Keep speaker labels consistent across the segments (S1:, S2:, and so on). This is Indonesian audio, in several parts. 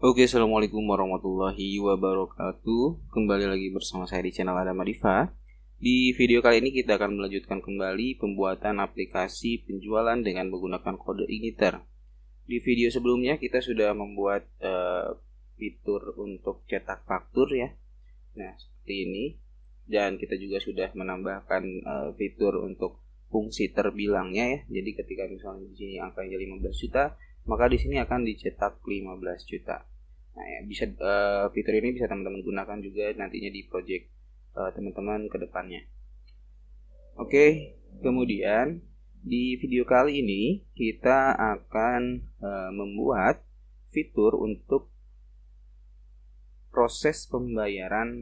S1: Oke, assalamualaikum warahmatullahi wabarakatuh. Kembali lagi bersama saya di channel Adam Adifa. Di video kali ini kita akan melanjutkan kembali pembuatan aplikasi penjualan dengan menggunakan kode e-gitar. Di video sebelumnya kita sudah membuat fitur untuk cetak faktur ya. Nah, seperti ini. Dan kita juga sudah menambahkan fitur untuk fungsi terbilangnya ya. Jadi ketika misalnya di sini angkanya 15 juta, maka di sini akan dicetak 15 juta. Nah, ya, bisa fitur ini bisa teman-teman gunakan juga nantinya di project teman-teman ke depannya. Oke, kemudian di video kali ini kita akan membuat fitur untuk proses pembayaran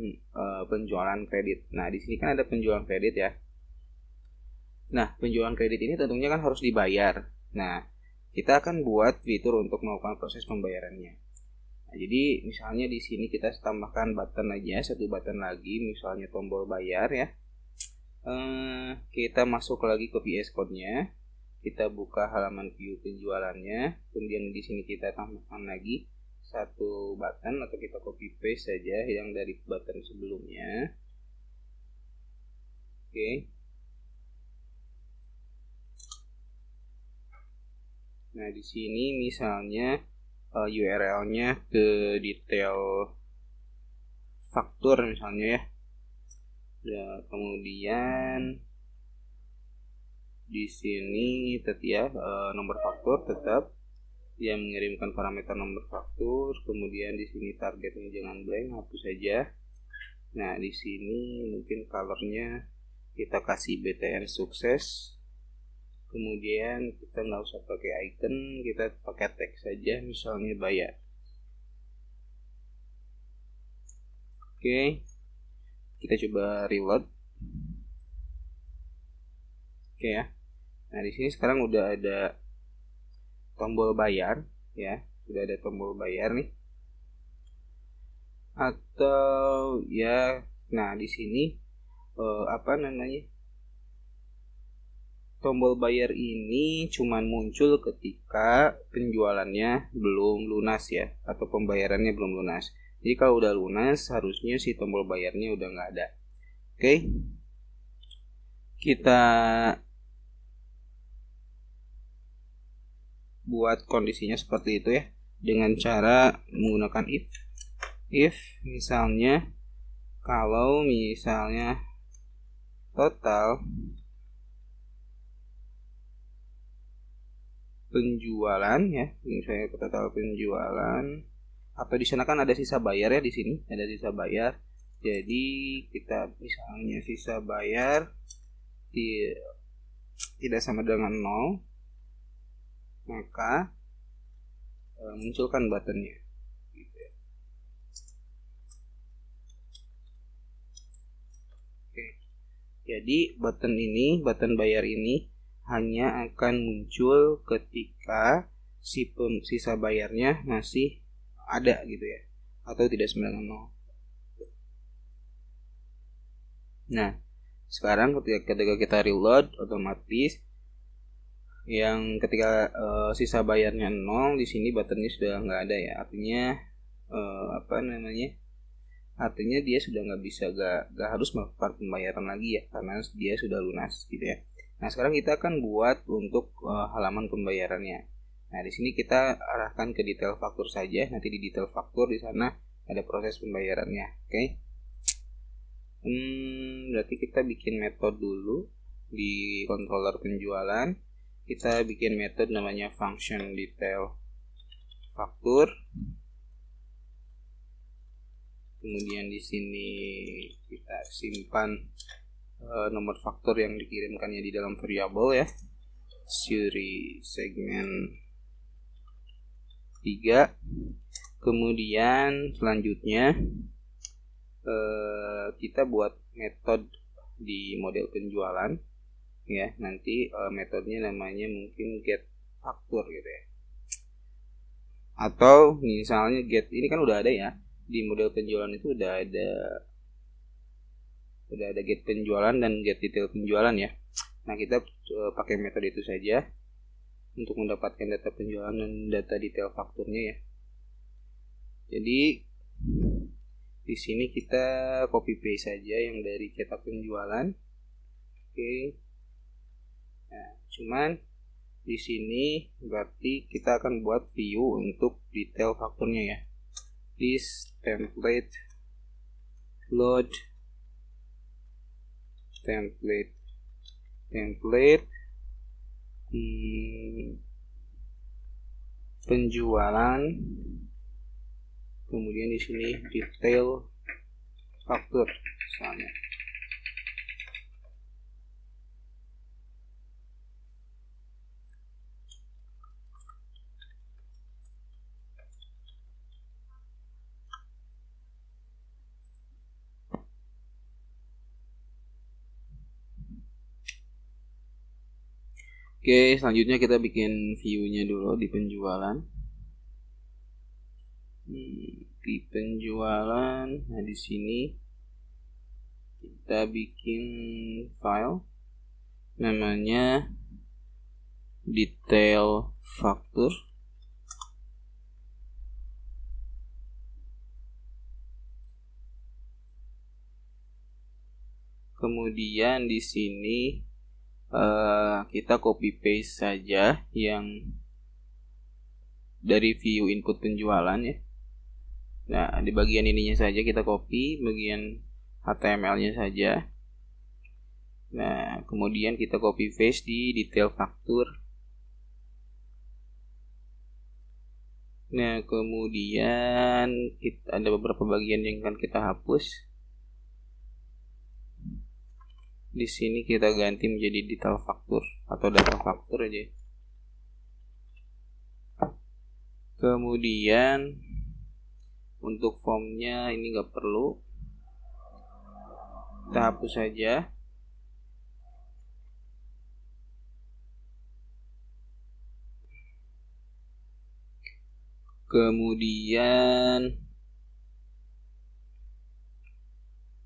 S1: penjualan kredit. Nah, di sini kan ada penjualan kredit ya. Nah, penjualan kredit ini tentunya kan harus dibayar. Nah, kita akan buat fitur untuk melakukan proses pembayarannya. Nah, jadi misalnya di sini kita tambahkan button aja, satu button lagi, misalnya tombol bayar ya. Kita masuk lagi ke VS Code-nya, kita buka halaman view penjualannya, kemudian di sini kita tambahkan lagi satu button atau kita copy paste saja yang dari button sebelumnya. Oke. Nah, di sini misalnya URL-nya ke detail faktur misalnya ya. Ya, kemudian di sini tetap nomor faktur tetap dia mengirimkan parameter nomor faktur, kemudian di sini targetnya jangan blank, hapus saja. Nah, di sini mungkin colornya kita kasih BTN sukses. Kemudian kita nggak usah pakai icon, kita pakai teks saja, misalnya bayar. Oke, kita coba reload. Oke ya. Nah, di sini sekarang udah ada tombol bayar ya, sudah ada tombol bayar nih. Atau ya, nah di sini tombol bayar ini cuman muncul ketika penjualannya belum lunas ya, atau pembayarannya belum lunas. Jadi kalau udah lunas harusnya si tombol bayarnya udah nggak ada. Oke, kita buat kondisinya seperti itu ya, dengan cara menggunakan if misalnya kalau misalnya total penjualan ya, misalnya total penjualan, atau di sana kan ada sisa bayar ya, di sini ada sisa bayar. Jadi kita misalnya sisa bayar tidak sama dengan 0, maka munculkan buttonnya gitu ya. Oke. Jadi button bayar ini hanya akan muncul ketika sisa bayarnya masih ada gitu ya, atau tidak sama dengan 0. Nah, sekarang ketika kita reload, otomatis yang ketika sisa bayarnya 0, di sini buttonnya sudah nggak ada ya, artinya artinya dia sudah nggak harus melakukan pembayaran lagi ya, karena dia sudah lunas gitu ya. Nah, sekarang kita akan buat untuk halaman pembayarannya. Nah, di sini kita arahkan ke detail faktur saja. Nanti di detail faktur di sana ada proses pembayarannya. Oke. Berarti kita bikin metode dulu di controller penjualan. Kita bikin metode namanya function detail faktur. Kemudian di sini kita simpan nomor faktur yang dikirimkannya di dalam variabel ya, seri segmen 3. Kemudian selanjutnya kita buat metode di model penjualan ya, nanti metodenya namanya mungkin get faktur gitu ya, atau misalnya get, ini kan udah ada ya di model penjualan, itu udah ada get penjualan dan get detail penjualan ya. Nah, kita pakai metode itu saja . untuk mendapatkan data penjualan dan data detail fakturnya ya. Jadi di sini kita copy paste saja yang dari cetak penjualan. Oke. Nah, cuman di sini berarti kita akan buat view untuk detail fakturnya ya. This template load template penjualan, kemudian di sini detail faktur misalnya. Oke, selanjutnya kita bikin view-nya dulu di penjualan. Di penjualan, nah di sini kita bikin file namanya detail faktur. Kemudian di sini kita copy paste saja yang dari view input penjualan ya. Nah, di bagian ininya saja kita copy, bagian HTML-nya saja. Nah, kemudian kita copy paste di detail faktur. Nah, kemudian ada beberapa bagian yang akan kita hapus. Di sini kita ganti menjadi detail faktur atau data faktur aja. Kemudian untuk formnya ini nggak perlu, kita hapus saja. Kemudian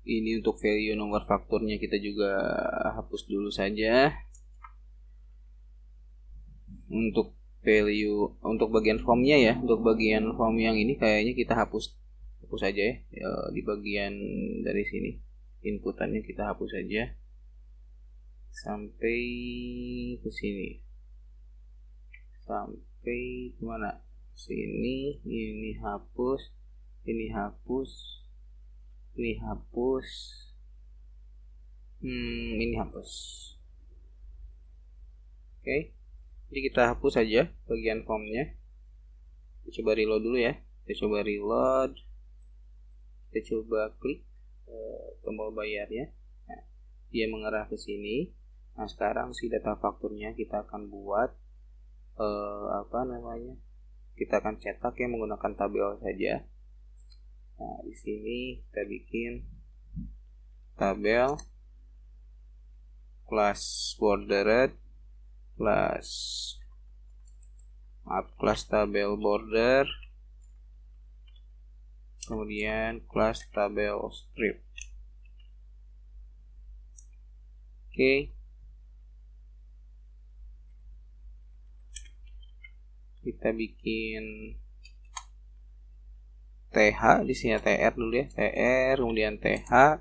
S1: ini untuk value nomor fakturnya kita juga hapus dulu saja. Untuk value, untuk bagian formnya ya, untuk bagian form yang ini kayaknya kita hapus saja ya. Di bagian dari sini inputannya kita hapus saja sampai ke sini, sampai kemana, sini. Ini hapus, ini hapus, ini hapus, ini hapus. Oke, jadi kita hapus saja bagian formnya. Kita coba reload dulu ya. Kita coba reload, kita coba klik tombol bayarnya. Nah, dia mengarah ke sini. Nah, sekarang si data fakturnya kita akan buat kita akan cetak ya menggunakan tabel saja. Nah, di sini kita bikin tabel kelas bordered, kelas tabel border, kemudian kelas tabel strip. Oke. Kita bikin TH di sini, TR dulu ya, TR kemudian TH.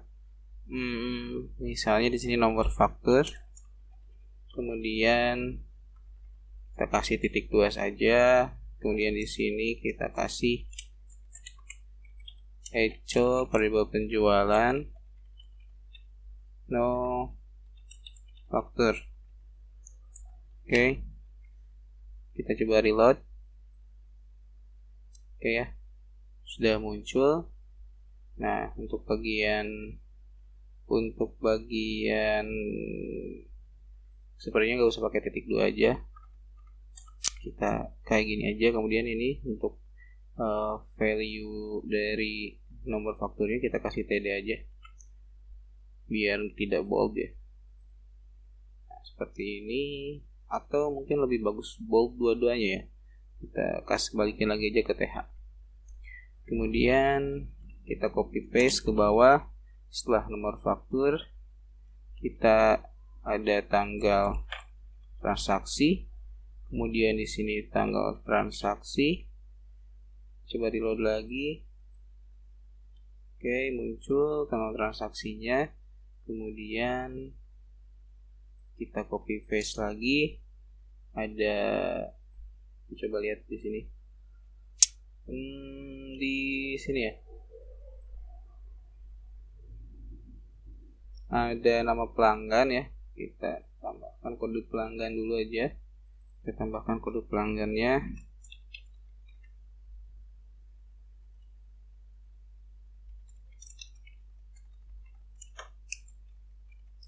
S1: Misalnya di sini nomor faktur, kemudian kita kasih titik 2 saja, kemudian di sini kita kasih echo variabel penjualan no faktur. Oke. Kita coba reload. Oke ya, sudah muncul. Nah, untuk bagian sepertinya nggak usah pakai titik 2 aja, kita kayak gini aja. Kemudian ini untuk value dari nomor fakturnya kita kasih TD aja biar tidak bold ya. Nah, seperti ini, atau mungkin lebih bagus bold dua-duanya ya. Kita balikin lagi aja ke TH. Kemudian kita copy paste ke bawah. Setelah nomor faktur kita ada tanggal transaksi, kemudian di sini tanggal transaksi, Coba reload lagi. Oke, muncul tanggal transaksinya. Kemudian kita copy paste lagi. Ada, coba lihat di sini. Di sini ya. Ada nama pelanggan ya. Kita tambahkan kode pelanggan dulu aja. Kita tambahkan kode pelanggannya.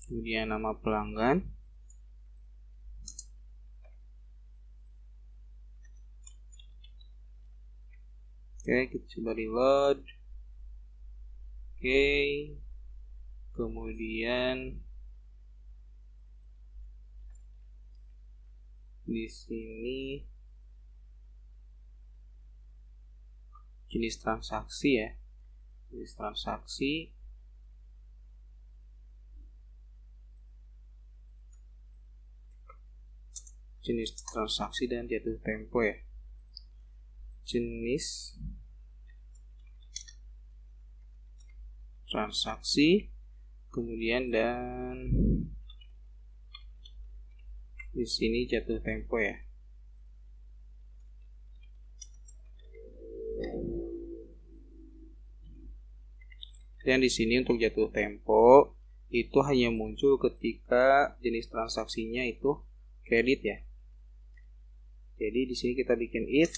S1: Kemudian nama pelanggan. Oke, kita coba reload. Oke. Kemudian di sini jenis transaksi ya. Jenis transaksi. Jenis transaksi dan jatuh tempo ya. Jenis transaksi, kemudian dan di sini jatuh tempo ya. Dan di sini untuk jatuh tempo itu hanya muncul ketika jenis transaksinya itu kredit ya. Jadi di sini kita bikin if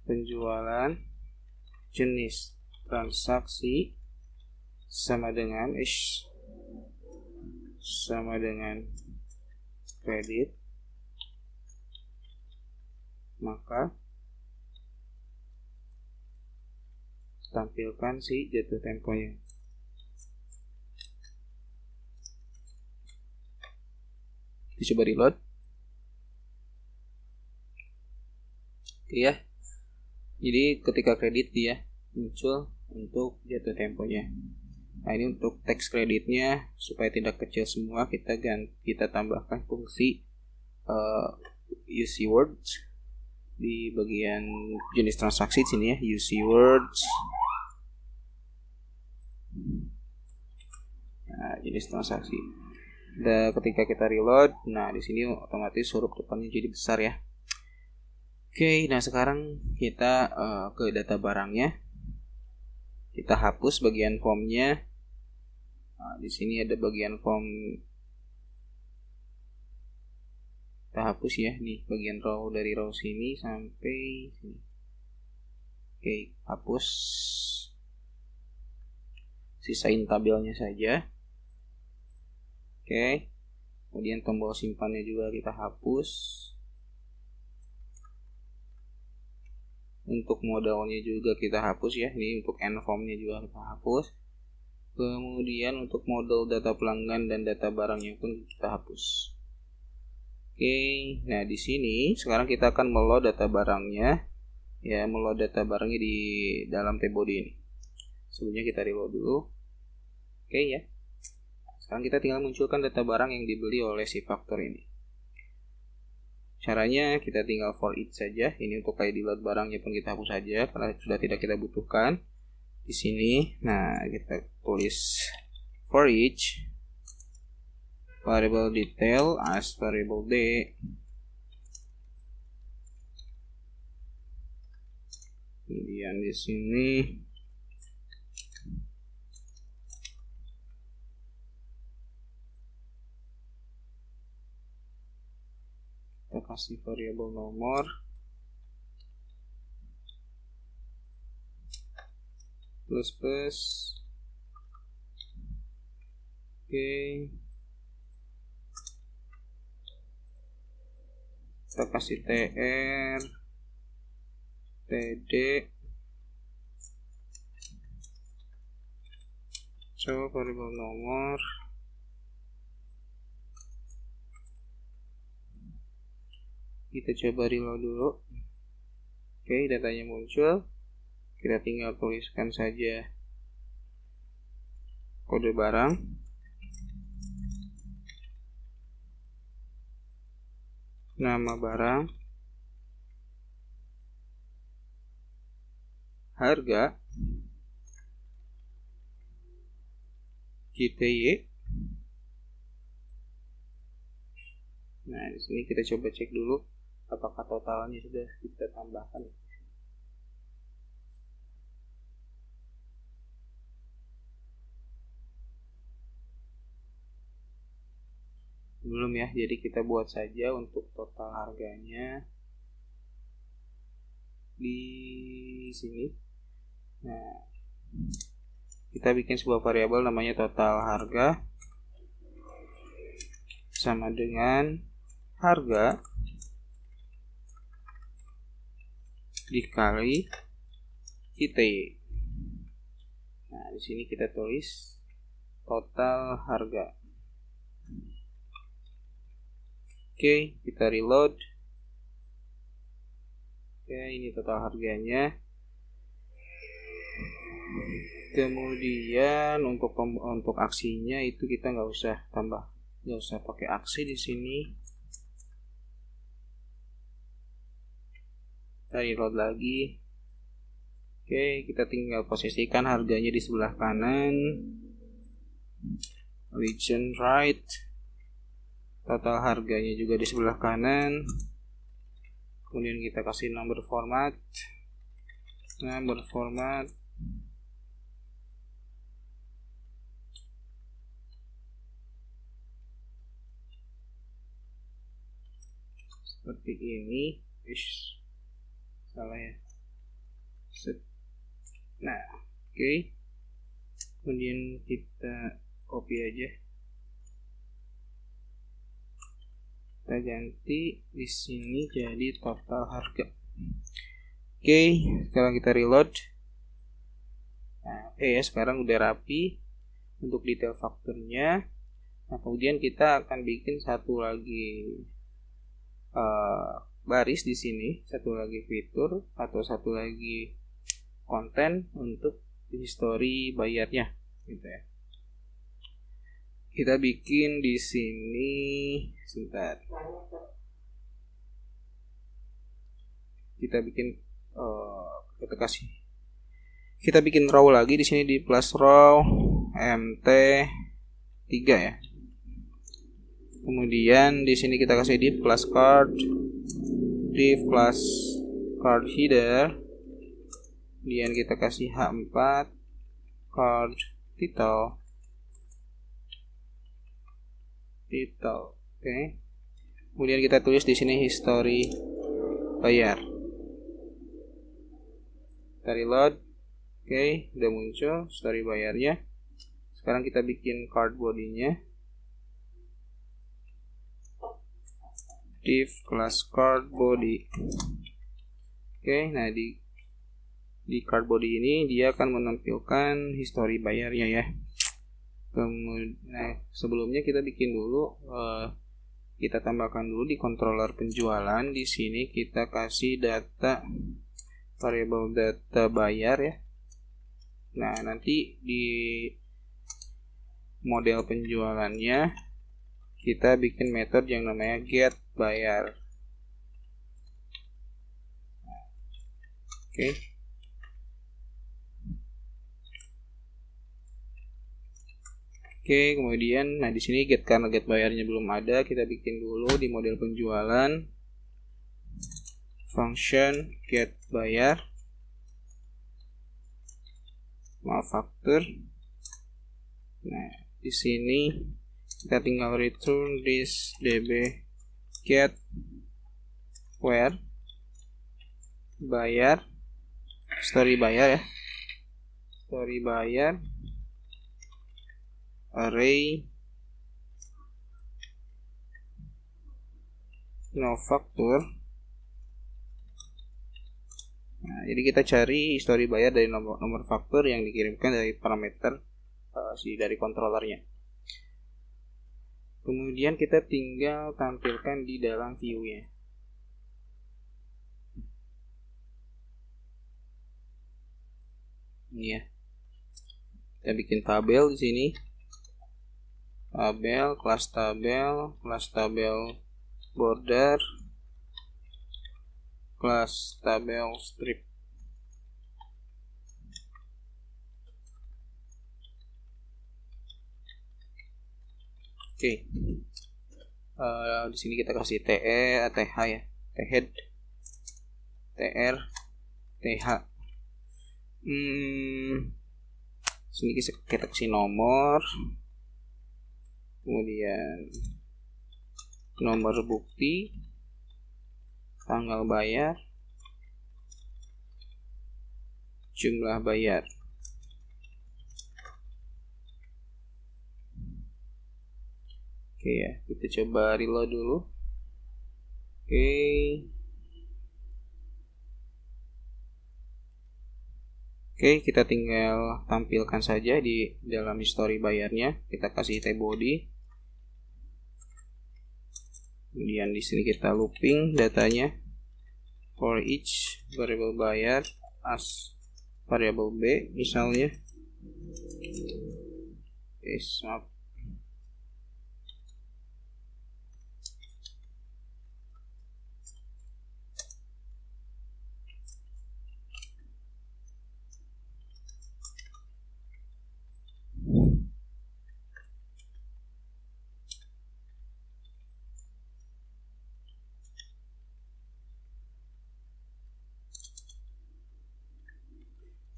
S1: penjualan jenis transaksi sama dengan kredit, maka tampilkan si jatuh temponya. Coba reload. Ya. Jadi ketika kredit dia muncul untuk jatuh temponya. Nah, ini untuk teks kreditnya supaya tidak kecil semua, kita tambahkan fungsi use words di bagian jenis transaksi sini ya, use words. Nah, jenis transaksi. Dan ketika kita reload, nah di sini otomatis huruf depannya jadi besar ya. Oke, nah sekarang kita ke data barangnya. Kita hapus bagian formnya. Nah, di sini ada bagian form. Kita hapus ya, nih bagian row dari row sini sampai sini. Oke, hapus. Sisain tabelnya saja. Oke, kemudian tombol simpannya juga kita hapus. Untuk modalnya juga kita hapus ya, ini untuk end formnya juga kita hapus. Kemudian untuk model data pelanggan dan data barangnya pun kita hapus. Oke, nah di sini sekarang kita akan meload data barangnya ya, meload data barangnya di dalam tbody ini. Sebelumnya kita reload dulu. Oke ya. Sekarang kita tinggal munculkan data barang yang dibeli oleh si faktor ini. Caranya kita tinggal for each saja. Ini untuk ID load barangnya pun kita hapus saja karena sudah tidak kita butuhkan di sini. Nah, kita tulis for each variable detail as variable d. Kemudian di sini kita kasih variabel nomor plus. Oke, kita kasih tr, td, coba variabel nomor. Kita coba reload dulu. Oke, datanya muncul. Kita tinggal tuliskan saja kode barang, nama barang, harga QTY. Nah, di sini kita coba cek dulu apakah totalnya sudah kita tambahkan. Belum ya, jadi kita buat saja untuk total harganya di sini. Nah, kita bikin sebuah variabel namanya total harga sama dengan harga dikali QTY. Nah, di sini kita tulis total harga. Oke, kita reload. Oke, ini total harganya. Kemudian untuk aksinya itu kita nggak usah pakai aksi di sini. Kita reload lagi. Oke, kita tinggal posisikan harganya di sebelah kanan, region right, total harganya juga di sebelah kanan. Kemudian kita kasih number format. Seperti ini. Salah ya. Nah, oke. Kemudian kita copy aja. Kita ganti di sini jadi total harga. Oke, sekarang kita reload. Nah, ya, sekarang udah rapi untuk detail fakturnya. Nah, kemudian kita akan bikin satu lagi baris di sini, satu lagi fitur atau satu lagi konten untuk history bayarnya, gitu ya. Kita bikin di sini, sebentar. Kita bikin row lagi di sini di plus row mt3 ya. Kemudian di sini kita kasih div plus card, div plus card header. Kemudian kita kasih h4 card title. Oke. Kemudian kita tulis di sini history bayar. Kita reload. Oke, udah muncul history bayarnya. Sekarang kita bikin card body-nya. Div class card body. Oke, nah di card body ini dia akan menampilkan history bayarnya ya. Kemudian sebelumnya kita bikin dulu, kita tambahkan dulu di controller penjualan. Di sini kita kasih data variable data bayar ya. Nah, nanti di model penjualannya kita bikin metode yang namanya get bayar. Oke. Oke, kemudian di sini karena get bayarnya belum ada, kita bikin dulu di model penjualan function get bayar faktur. Nah, di sini kita tinggal return this db get where bayar, story bayar ya, story bayar array no faktur. Nah, jadi kita cari history bayar dari nomor faktur yang dikirimkan dari parameter dari controllernya. Kemudian kita tinggal tampilkan di dalam view-nya. Ini ya. Kita bikin tabel di sini. Tabel, kelas tabel border, kelas tabel strip. Oke. Di sini kita kasih TH ya, THead, TR, TH. Sini kita kasih nomor, kemudian nomor bukti, tanggal bayar, jumlah bayar. Oke ya, kita coba reload dulu. Oke, kita tinggal tampilkan saja di dalam history bayarnya. Kita kasih t-body. Kemudian di sini kita looping datanya for each variable bayar as variable B misalnya. Maaf.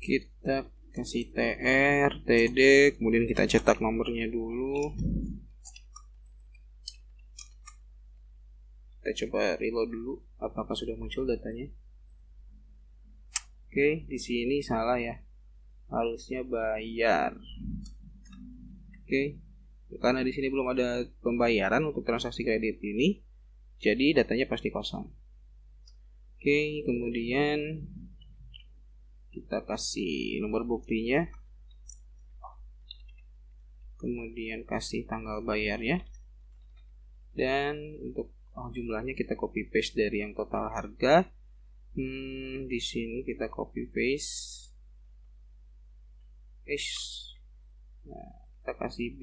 S1: Kita kasih TR, TD, kemudian kita cetak nomornya dulu. Kita coba reload dulu, apakah sudah muncul datanya? Oke, di sini salah ya, harusnya bayar. Oke, karena di sini belum ada pembayaran untuk transaksi kredit ini, jadi datanya pasti kosong. Oke, kemudian kita kasih nomor buktinya, kemudian kasih tanggal bayarnya, dan untuk jumlahnya kita copy paste dari yang total harga. Di sini kita copy paste. Nah, kita kasih B,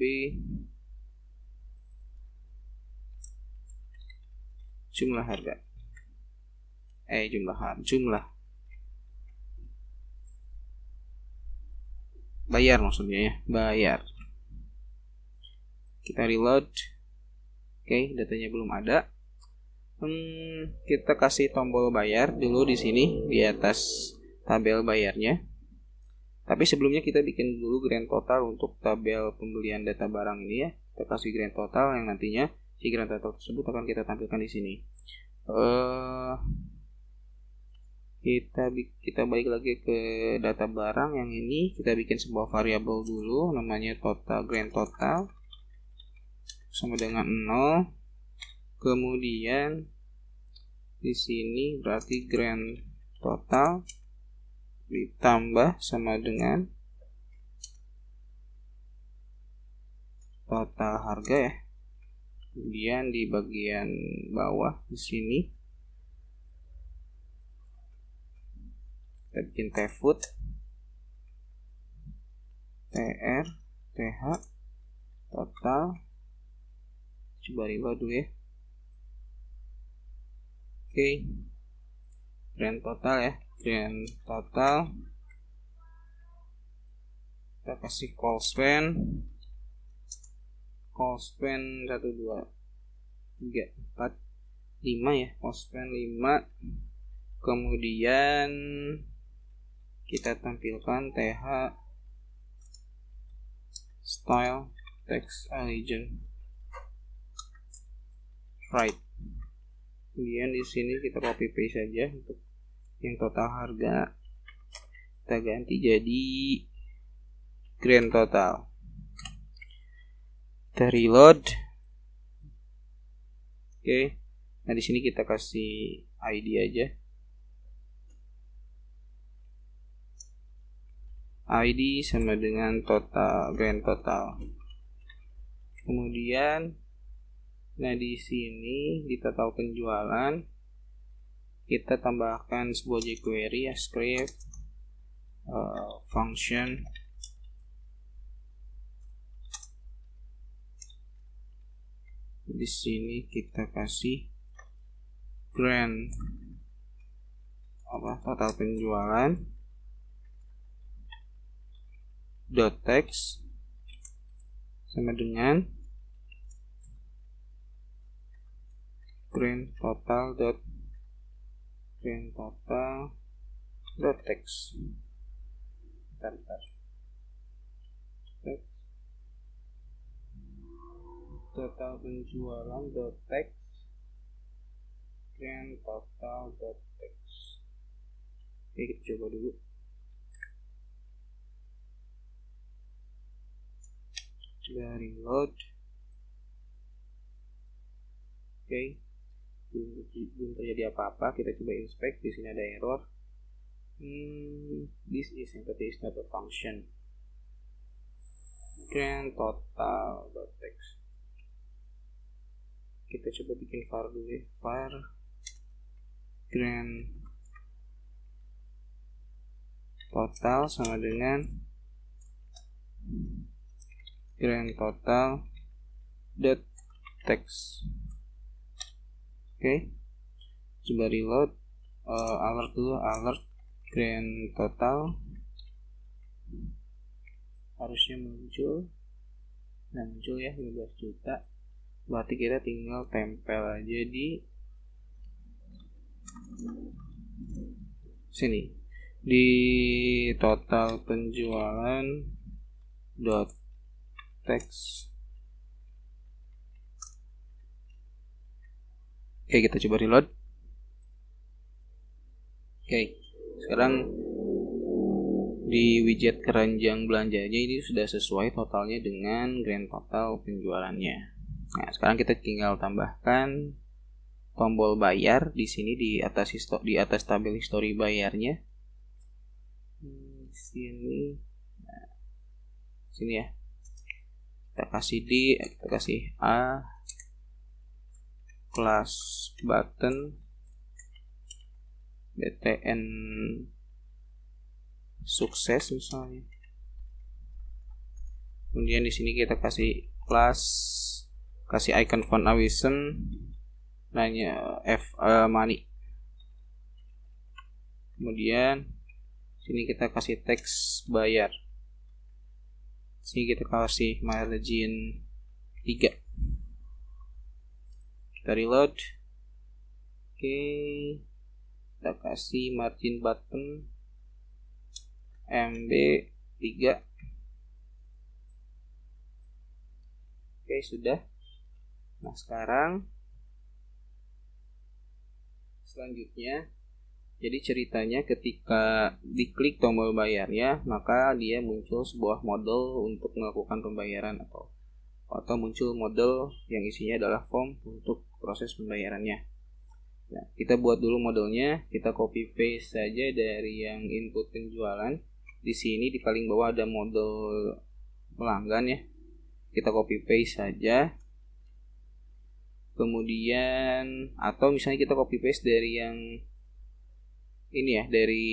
S1: jumlah harga, jumlah bayar maksudnya ya, bayar. Kita reload. Oke, datanya belum ada. Kita kasih tombol bayar dulu di sini di atas tabel bayarnya. Tapi sebelumnya kita bikin dulu grand total untuk tabel pembelian data barang ini ya. Kita kasih grand total yang nantinya si grand total tersebut akan kita tampilkan di sini. Kita balik lagi ke data barang yang ini, kita bikin sebuah variabel dulu namanya grand total sama dengan 0. Kemudian di sini berarti grand total ditambah sama dengan total harga ya. Kemudian di bagian bawah di sini kita bikin tfood, tr, th, total. Coba reload dulu ya. Oke, grand total ya, grand total. Kita kasih call span 1, 2, 3, 4, 5 ya, call span 5. Kemudian kita tampilkan th style text allegiance right. Kemudian di sini kita copy paste saja untuk yang total harga, kita ganti jadi grand total. Kita reload. Oke, nah di sini kita kasih ID aja. ID sama dengan total, grand total. Kemudian nah di sini di total penjualan kita tambahkan sebuah jQuery ya, script function di sini kita kasih grand total penjualan dot text sama dengan grand total text. Bentar. Text. Total penjualan text. Grand total text. Oke, kita coba dulu. Coba reload. Oke, belum terjadi apa-apa. Kita coba inspect. Di sini ada error. This is entity is not a function. Grand total text. Kita coba bikin var dulu ya. Var grand total sama dengan grand total text. Oke, coba reload. Alert dulu, alert grand total harusnya muncul. Nah, muncul ya 15 juta. Berarti kita tinggal tempel aja di sini, di total penjualan text. Oke, kita coba reload. Oke, sekarang di widget keranjang belanjanya ini sudah sesuai totalnya dengan grand total penjualannya. Nah, sekarang kita tinggal tambahkan tombol bayar di sini di atas tabel history bayarnya. Di sini. Nah, sini ya. Kita kasih D, kita kasih A, class button, BTN sukses misalnya. Kemudian di sini kita kasih class, kasih icon font awesome, nanya money. Kemudian sini kita kasih teks bayar. Sini kita kasih margin 3. Kita reload. Oke, kita kasih margin button MB 3. Oke, sudah. Nah, sekarang selanjutnya, jadi ceritanya ketika diklik tombol bayarnya, maka dia muncul sebuah model untuk melakukan pembayaran atau muncul model yang isinya adalah form untuk proses pembayarannya. Nah, kita buat dulu modelnya. Kita copy paste saja dari yang input penjualan. Di sini di paling bawah ada model pelanggan ya. Kita copy paste saja. Kemudian atau misalnya kita copy paste dari yang ini ya, dari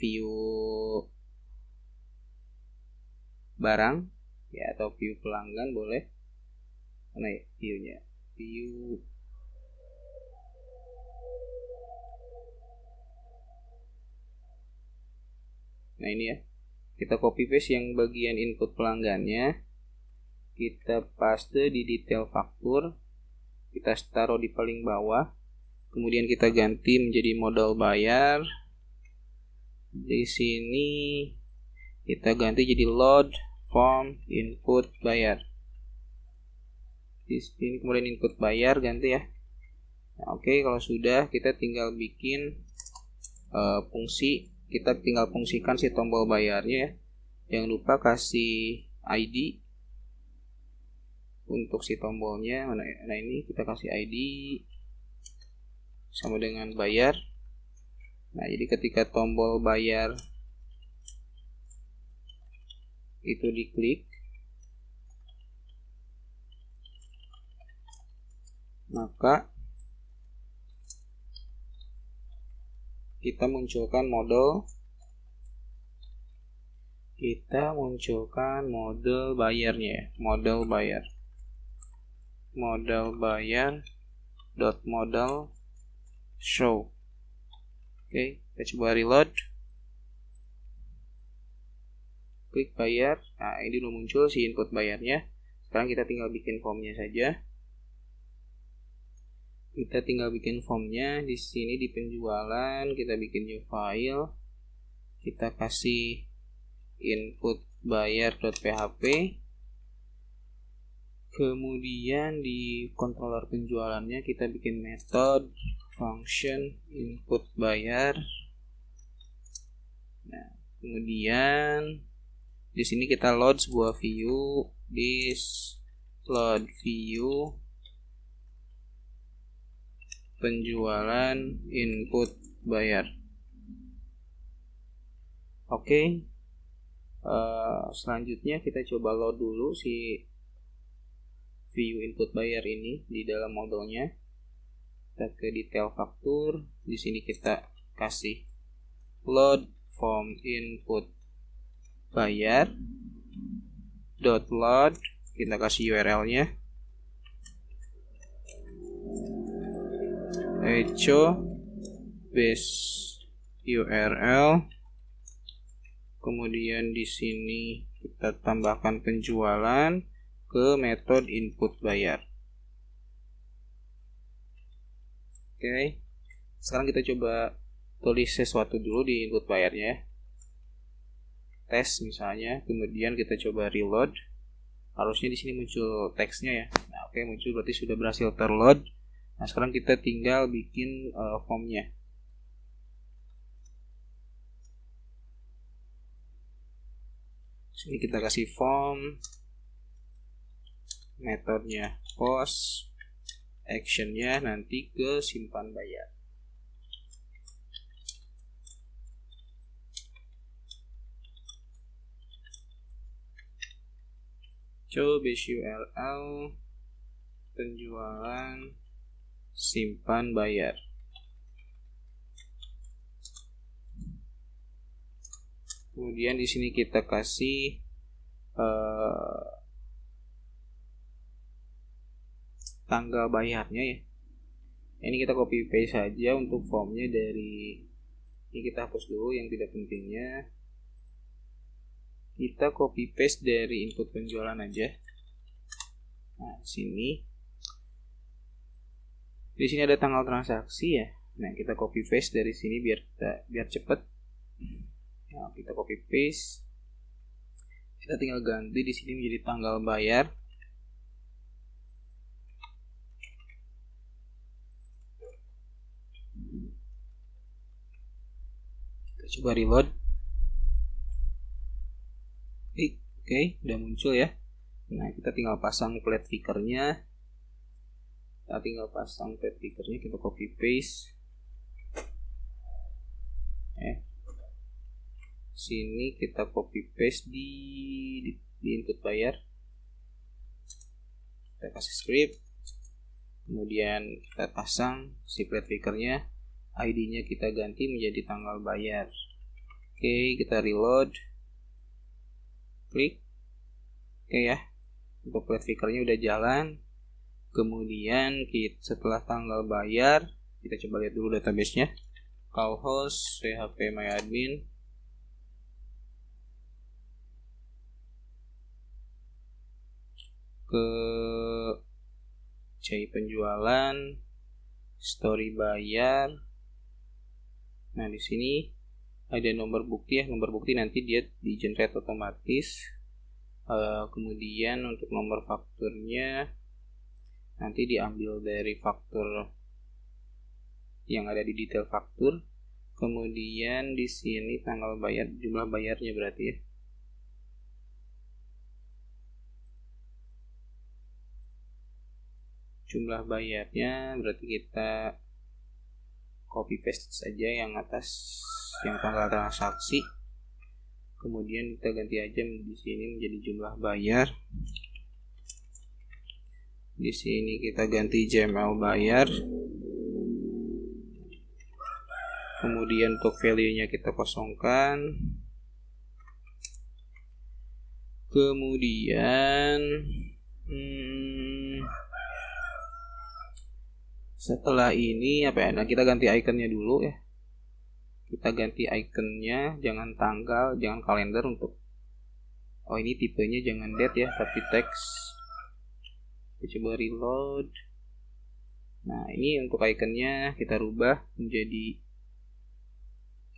S1: view barang ya, atau view pelanggan boleh. Mana ya viewnya? View Nah, ini ya. Kita copy paste yang bagian input pelanggannya. Kita paste di detail faktur. Kita taruh di paling bawah. Kemudian kita ganti menjadi modal bayar. Di sini kita ganti jadi load form input bayar. Di sini kemudian input bayar ganti ya. Nah, oke, kalau sudah kita tinggal bikin fungsi. Kita tinggal fungsikan si tombol bayarnya ya. Jangan lupa kasih ID untuk si tombolnya. Nah, ini kita kasih ID sama dengan bayar. Nah, jadi ketika tombol bayar itu diklik, maka kita munculkan model bayarnya ya. Model bayar dot model show. Oke, kita coba reload. Klik bayar. Nah, ini udah muncul si input bayarnya. Sekarang kita tinggal bikin formnya saja. Kita tinggal bikin formnya di sini di penjualan, kita bikin new file, kita kasih input bayar.php, kemudian di controller penjualannya kita bikin method function input bayar. Nah, kemudian di sini kita load sebuah view, this load view penjualan input bayar. Oke. Selanjutnya kita coba load dulu si view input bayar ini di dalam modulnya. Kita ke detail faktur. Di sini kita kasih load form input bayar dot load. Kita kasih URL-nya echo base URL. Kemudian di sini kita tambahkan penjualan ke metode input bayar. Oke. Sekarang kita coba tulis sesuatu dulu di input bayarnya. Tes misalnya, kemudian kita coba reload. Harusnya di sini muncul teksnya ya. Nah, oke, muncul berarti sudah berhasil terload. Nah, sekarang kita tinggal bikin formnya. Sini kita kasih form, metodenya post, actionnya nanti ke simpan bayar. Coba base URL penjualan simpan bayar. Kemudian di sini kita kasih tanggal bayarnya ya. Ini kita copy paste saja untuk formnya dari ini, kita hapus dulu yang tidak pentingnya. Kita copy paste dari input penjualan aja. Nah, di sini ada tanggal transaksi ya. Nah, kita copy paste dari sini biar cepet. Nah, kita copy paste. Kita tinggal ganti di sini menjadi tanggal bayar. Kita coba reload. Oke, udah muncul ya. Nah, kita tinggal pasang plate figure-nya. Kita copy paste. Sini kita copy paste di input bayar. Kita kasih script. Kemudian kita pasang si plate figure-nya. ID-nya kita ganti menjadi tanggal bayar. Oke, kita reload. Klik. Oke ya. Untuk plate figure-nya udah jalan. Kemudian setelah tanggal bayar, kita coba lihat dulu database-nya. Call host php myadmin. Ke cari penjualan, story bayar. Nah, di sini ada nomor bukti ya. Nomor bukti nanti dia di generate otomatis. Kemudian untuk nomor fakturnya nanti diambil dari faktur yang ada di detail faktur. Kemudian di sini tanggal bayar, jumlah bayarnya berarti ya. Jumlah bayarnya berarti kita copy paste saja yang atas, yang tanggal transaksi. Kemudian kita ganti aja di sini menjadi jumlah bayar. Di sini kita ganti JML bayar. Kemudian untuk value-nya kita kosongkan. Kemudian setelah ini apa ya? Nah, kita ganti ikonnya dulu ya. Kita ganti ikonnya, jangan tanggal, jangan kalender untuk. Oh, ini tipenya jangan date ya, tapi teks. Kita coba reload. Nah, ini untuk ikonnya kita rubah menjadi,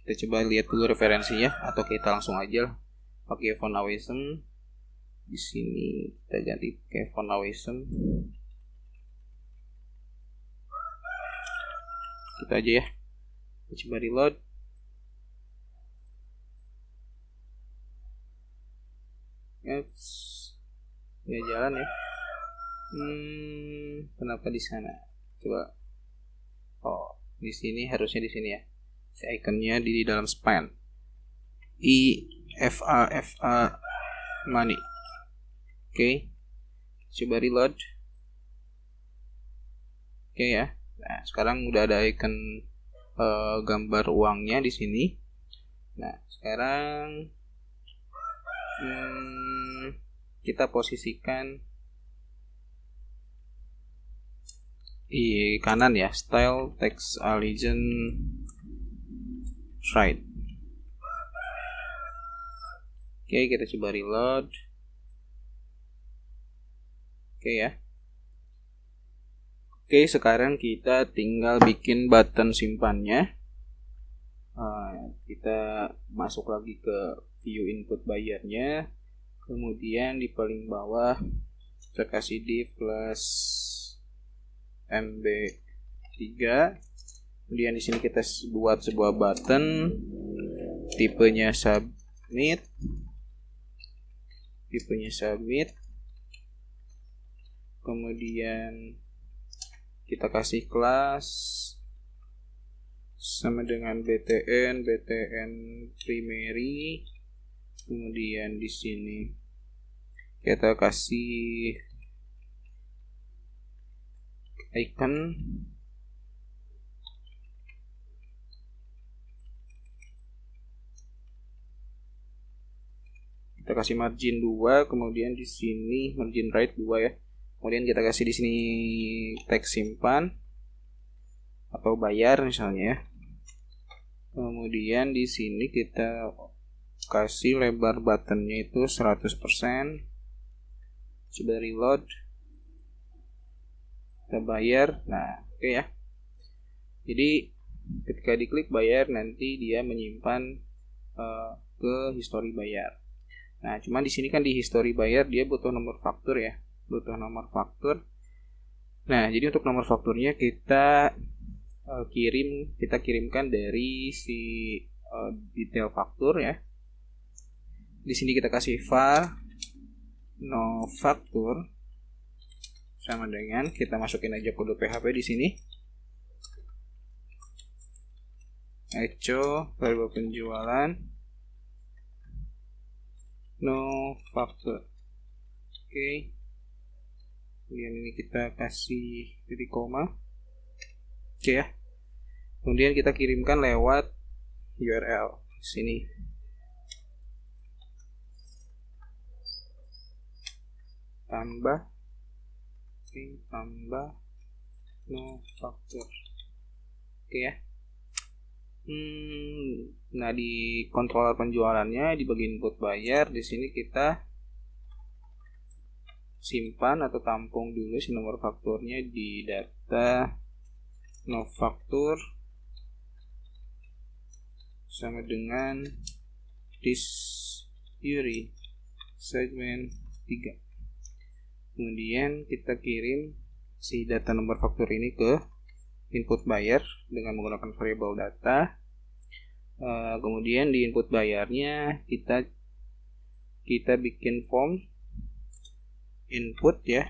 S1: kita coba lihat dulu referensinya atau kita langsung aja lah pakai font Awesome. Di sini kita ganti pakai font Awesome. Kita aja ya. Kita coba reload. Oops. Ya jalan ya. Kenapa di sana? Coba. Oh, di sini harusnya di sini ya. Si ikonnya di dalam span. IFA money. Oke. Coba reload. Oke ya. Nah, sekarang udah ada icon gambar uangnya di sini. Nah, sekarang kita posisikan di kanan ya, style text allegiance right. Oke, kita coba reload. Oke ya. Oke, sekarang kita tinggal bikin button simpannya. Kita masuk lagi ke view input bayarnya. Kemudian di paling bawah kita kasih div plus MB3. Kemudian di sini kita buat sebuah button, tipenya submit. Kemudian kita kasih kelas sama dengan btn primary. Kemudian di sini kita kasih icon. Kita kasih margin 2, kemudian di sini margin right 2 ya. Kemudian kita kasih di sini teks simpan atau bayar misalnya ya. Kemudian di sini kita kasih lebar buttonnya itu 100%. Coba reload. Kita bayar. Nah, oke ya. Jadi ketika diklik bayar, nanti dia menyimpan ke history bayar. Nah, cuman di sini kan di history bayar dia butuh nomor faktur ya. Nah, jadi untuk nomor fakturnya kita kirimkan dari si detail faktur ya. Di sini kita kasih var no faktur sama dengan kita masukin aja kode PHP di sini. Echo variabel penjualan no faktur. Oke. Kemudian ini kita kasih titik koma. Oke ya. Kemudian kita kirimkan lewat URL sini. Tambah no faktur. Oke ya. Nah, di controller penjualannya di bagian input bayar di sini kita simpan atau tampung dulu si nomor fakturnya di data no faktur sama dengan this URI segmen 3. Kemudian kita kirim si data nomor faktur ini ke input bayar dengan menggunakan variabel data. Kemudian di input bayarnya kita bikin form input ya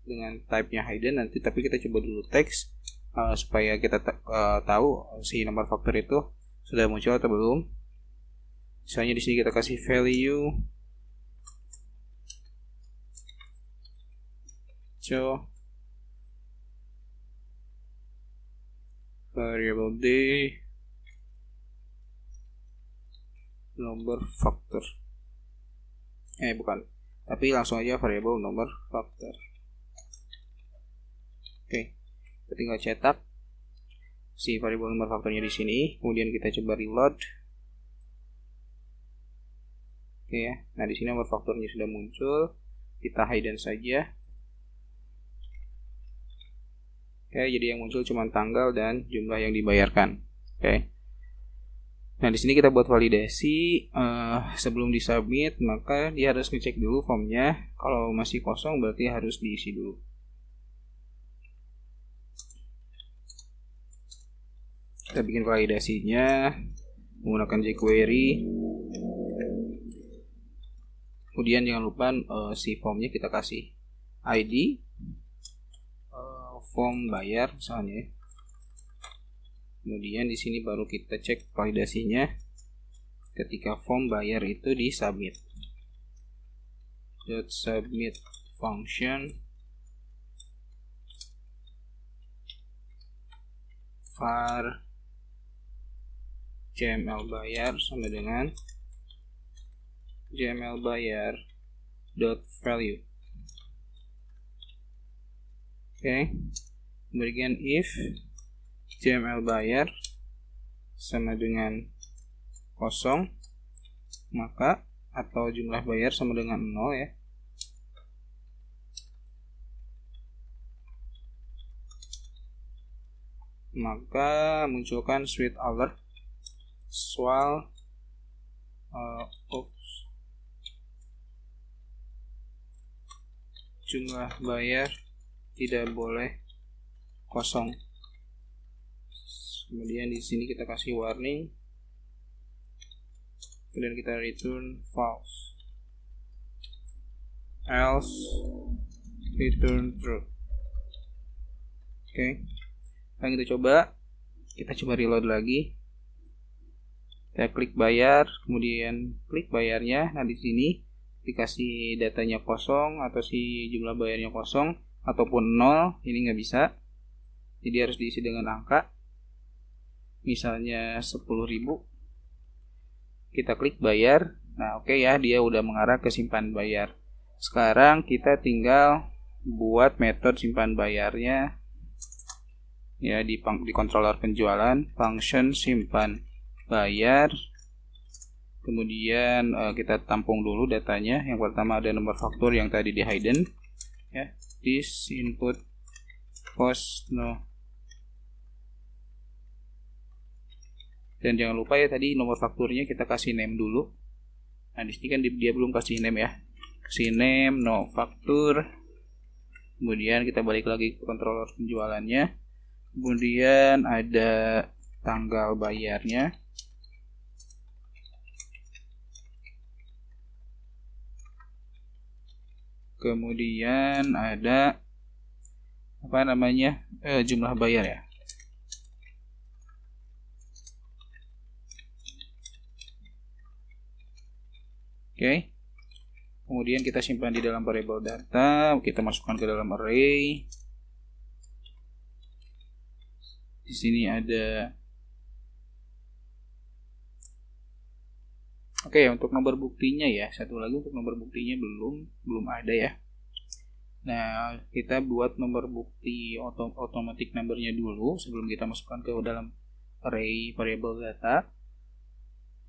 S1: dengan type-nya hidden nanti, tapi kita coba dulu teks supaya kita tahu si nomor faktur itu sudah muncul atau belum. Misalnya di sini kita kasih value show variable d nomor faktur. Bukan, tapi langsung aja variable nomor faktur. Oke, kita tinggal cetak si variable nomor fakturnya di sini. Kemudian kita coba reload. Oke ya. Nah, di sini nomor fakturnya sudah muncul. Kita hidden saja. Oke, jadi yang muncul cuma tanggal dan jumlah yang dibayarkan. Oke. Nah, di sini kita buat validasi. Sebelum disubmit, maka dia harus ngecek dulu formnya. Kalau masih kosong, berarti harus diisi dulu. Kita bikin validasinya menggunakan jQuery. Kemudian jangan lupa si formnya kita kasih ID form bayar misalnya. Kemudian di sini baru kita cek validasinya ketika form bayar itu disubmit. .submit function var JML bayar sama dengan JML bayar .value. Oke. Kemudian if JML bayar sama dengan kosong, maka atau jumlah bayar sama dengan 0 ya. Maka munculkan suite alert jumlah bayar tidak boleh kosong. Kemudian di sini kita kasih warning, kemudian kita return false, else return true. Oke. Sekarang kita coba reload lagi. Kita klik bayar, kemudian klik bayarnya. Nah, di sini dikasih datanya kosong atau si jumlah bayarnya kosong ataupun 0, ini nggak bisa. Jadi harus diisi dengan angka. Misalnya 10.000. Kita klik bayar. Nah, oke ya, dia udah mengarah ke simpan bayar. Sekarang kita tinggal buat metode simpan bayarnya ya di controller penjualan, function simpan bayar. Kemudian kita tampung dulu datanya. Yang pertama ada nomor faktur yang tadi di hidden ya. This input cost no. Dan jangan lupa ya, tadi nomor fakturnya kita kasih name dulu. Nah, di sini kan dia belum kasih name ya. Kasih name no faktur. Kemudian kita balik lagi ke controller penjualannya. Kemudian ada tanggal bayarnya. Kemudian ada jumlah bayar ya. Oke. Kemudian kita simpan di dalam variable data, kita masukkan ke dalam array. Di sini ada. Oke, untuk nomor buktinya ya. Satu lagi untuk nomor buktinya belum ada ya. Nah, kita buat nomor bukti automatic numbernya dulu sebelum kita masukkan ke dalam array variable data.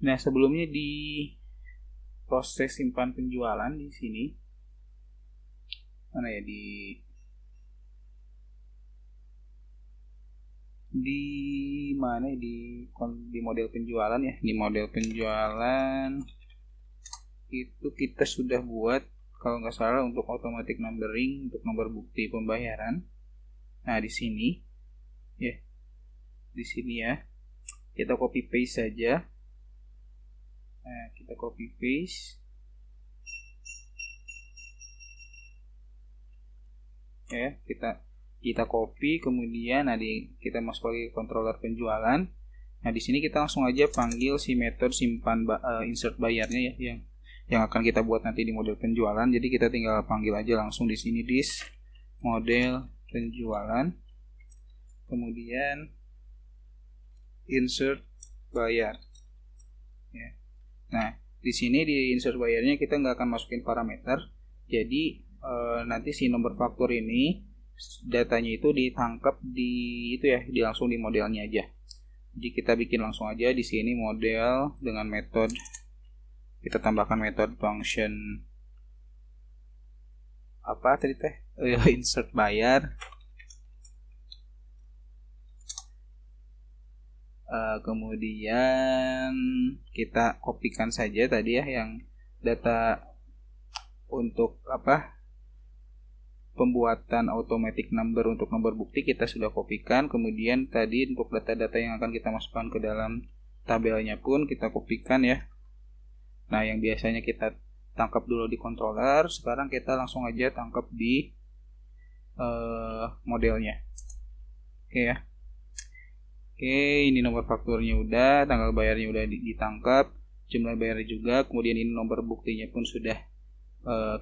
S1: Nah, sebelumnya di proses simpan penjualan di sini. Mana ya, di model penjualan ya. Di model penjualan itu kita sudah buat kalau nggak salah untuk automatic numbering untuk nomor bukti pembayaran. Nah, di sini ya. Di sini ya. Kita copy paste saja. Nah, kita copy paste. Ya, kita copy, kemudian kita masuk lagi ke controller penjualan. Nah, di sini kita langsung aja panggil si metode simpan insert bayarnya ya, yang akan kita buat nanti di model penjualan. Jadi kita tinggal panggil aja langsung di sini this model penjualan. Kemudian insert bayar. Ya. Nah, di sini di insert bayarnya kita nggak akan masukin parameter. Jadi nanti si nomor faktur ini datanya itu ditangkap langsung di modelnya aja. Jadi kita bikin langsung aja di sini model dengan metode, kita tambahkan metode function insert bayar.
S2: Kemudian kita kopikan saja tadi ya yang data untuk pembuatan automatic number untuk nomor bukti kita sudah kopikan. Kemudian tadi untuk data-data yang akan kita masukkan ke dalam tabelnya pun kita kopikan ya. Nah, yang biasanya kita tangkap dulu di controller, sekarang kita langsung aja tangkap di modelnya. Oke ya. Oke, ini nomor fakturnya udah, tanggal bayarnya udah ditangkap, jumlah bayarnya juga, kemudian ini nomor buktinya pun sudah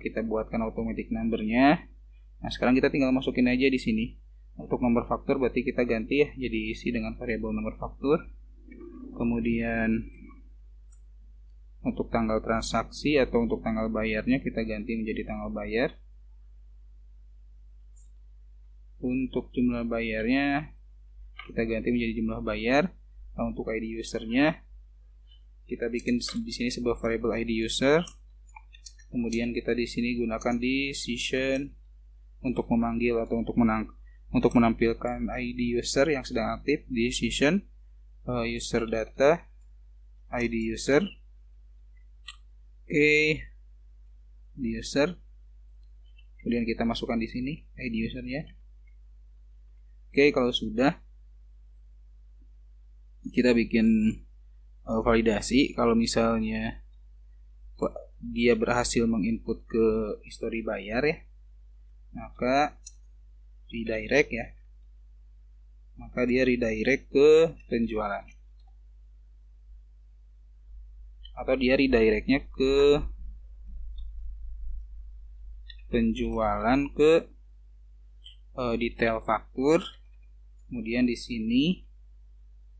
S2: kita buatkan automatic numbernya. Nah, sekarang kita tinggal masukin aja di sini. Untuk nomor faktur berarti kita ganti ya, jadi isi dengan variabel nomor faktur. Kemudian untuk tanggal transaksi atau untuk tanggal bayarnya kita ganti menjadi tanggal bayar. Untuk jumlah bayarnya kita ganti menjadi jumlah bayar. Nah, untuk ID usernya kita bikin di sini sebuah variabel ID user. Kemudian kita di sini gunakan decision untuk memanggil atau untuk menampilkan ID user yang sedang aktif. Decision user data ID user. Oke, ID user. Kemudian kita masukkan di sini ID usernya. Oke, kalau sudah kita bikin validasi kalau misalnya dia berhasil menginput ke history bayar ya, maka redirect ya, maka dia redirect ke penjualan atau dia redirectnya ke penjualan ke detail faktur. Kemudian di sini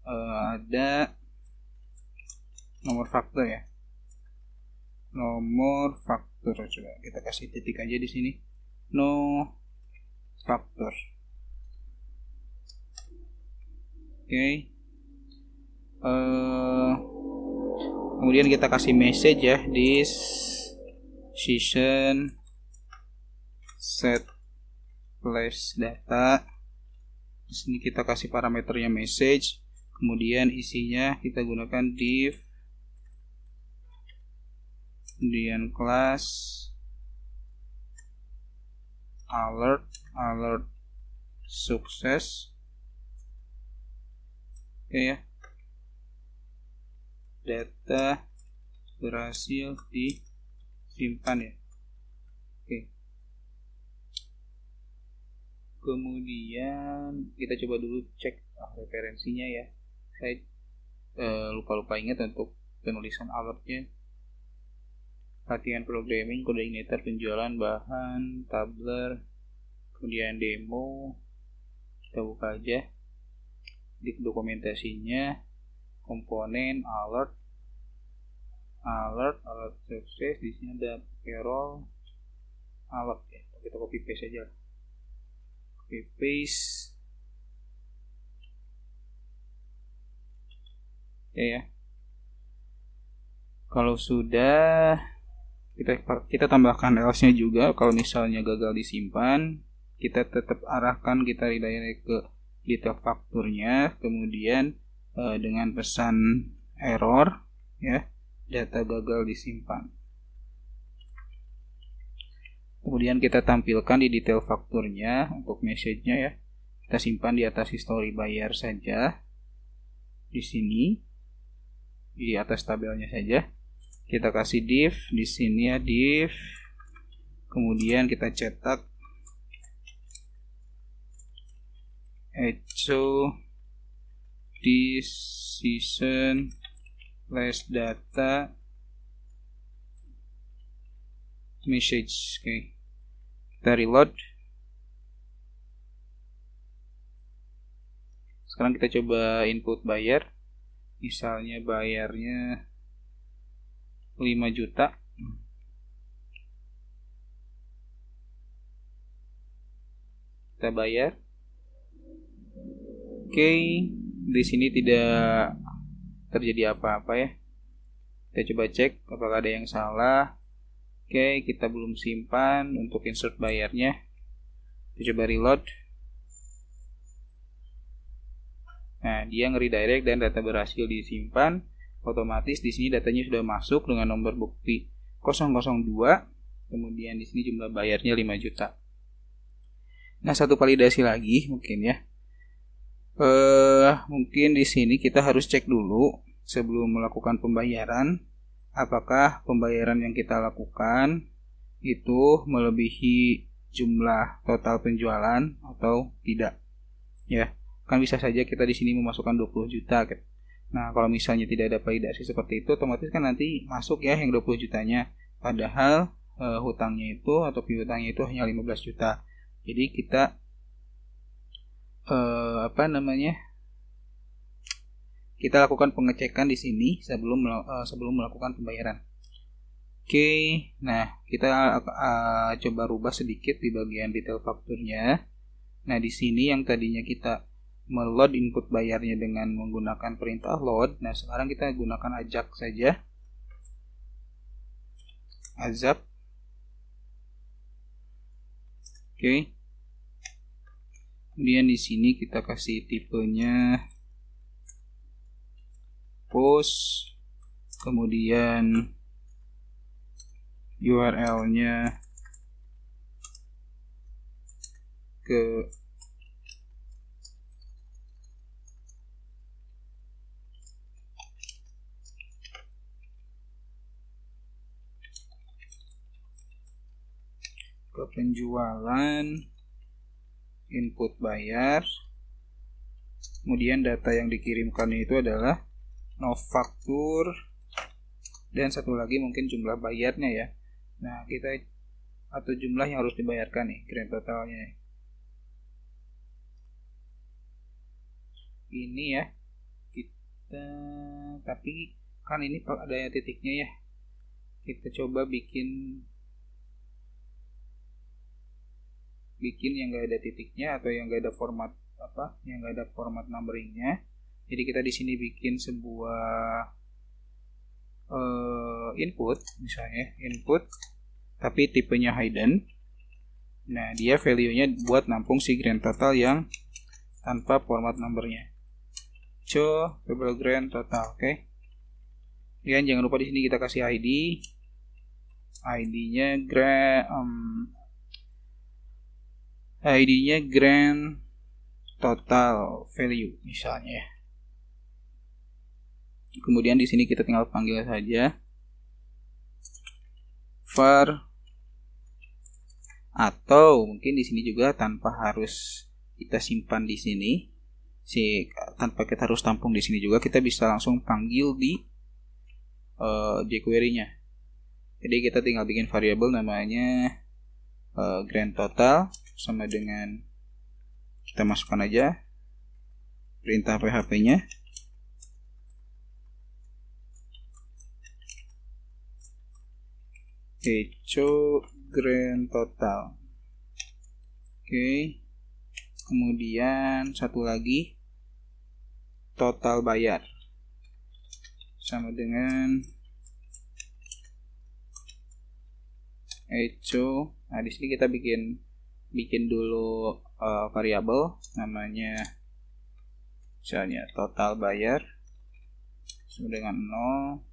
S2: ada nomor faktur ya, nomor faktur. Coba kita kasih titik aja di sini, no faktur. Oke. Kemudian kita kasih message ya, this session set place data. Di sini kita kasih parameternya message. Kemudian isinya kita gunakan div, kemudian class alert sukses. Oke ya, data berhasil disimpan ya. Oke. Kemudian kita coba dulu cek referensinya ya. Saya lupa ingat untuk penulisan alertnya. Latihan programming, coordinator, penjualan, bahan, tabler, kemudian demo. Kita buka aja di dokumentasinya, komponen alert sukses. Di sini ada payroll alert ya. Kita copy paste aja. Copy paste. Ya. Kalau sudah kita tambahkan else-nya juga. Kalau misalnya gagal disimpan, kita tetap arahkan, kita redirect ke detail fakturnya. Kemudian dengan pesan error ya, data gagal disimpan. Kemudian kita tampilkan di detail fakturnya untuk message-nya ya. Kita simpan di atas history bayar saja. Di sini di atas tabelnya saja. Kita kasih div di sini ya, div. Kemudian kita cetak echo decision place data message. Oke. Kita reload. Sekarang kita coba input bayar. Misalnya bayarnya 5 juta. Kita bayar. Oke, di sini tidak terjadi apa-apa ya. Kita coba cek apakah ada yang salah. Oke, kita belum simpan untuk insert bayarnya. Kita coba reload. Nah, dia nge-redirect dan data berhasil disimpan. Otomatis di sini datanya sudah masuk dengan nomor bukti 002. Kemudian di sini jumlah bayarnya 5 juta. Nah, satu validasi lagi mungkin ya. Mungkin di sini kita harus cek dulu sebelum melakukan pembayaran, apakah pembayaran yang kita lakukan itu melebihi jumlah total penjualan atau tidak. Ya, kan bisa saja kita di sini memasukkan 20 juta. Nah, kalau misalnya tidak ada validasi seperti itu, otomatis kan nanti masuk ya yang 20 jutanya. Padahal hutangnya itu atau piutangnya itu hanya 15 juta. Jadi kita kita lakukan pengecekan di sini sebelum melakukan pembayaran. Oke, nah kita coba rubah sedikit di bagian detail fakturnya. Nah, di sini yang tadinya kita meload input bayarnya dengan menggunakan perintah load, nah sekarang kita gunakan ajak saja. Azap. Oke. Kemudian di sini kita kasih tipenya post, kemudian URL-nya ke penjualan, input bayar, kemudian data yang dikirimkan itu adalah novaktur, dan satu lagi mungkin jumlah bayarnya ya. Nah, kita atau jumlah yang harus dibayarkan nih, grand totalnya ini ya. Kita tapi kan ini ada titiknya ya, kita coba bikin yang enggak ada titiknya atau yang enggak ada format yang enggak ada format numberingnya. Jadi kita di sini bikin sebuah input, misalnya input tapi tipenya hidden. Nah, dia value-nya buat nampung si grand total yang tanpa format numbernya. Show table grand total, oke. Dan jangan lupa di sini kita kasih ID. ID-nya grand total value misalnya. Kemudian di sini kita tinggal panggil saja var, atau mungkin di sini juga tanpa harus kita simpan di sini, tanpa kita harus tampung di sini juga, kita bisa langsung panggil di jQuery-nya. Jadi kita tinggal bikin variabel namanya grand total sama dengan kita masukkan aja perintah PHP-nya. Echo grand total. Oke. Kemudian satu lagi total bayar sama dengan echo. Nah, di sini kita bikin dulu variabel namanya misalnya total bayar sama dengan 0.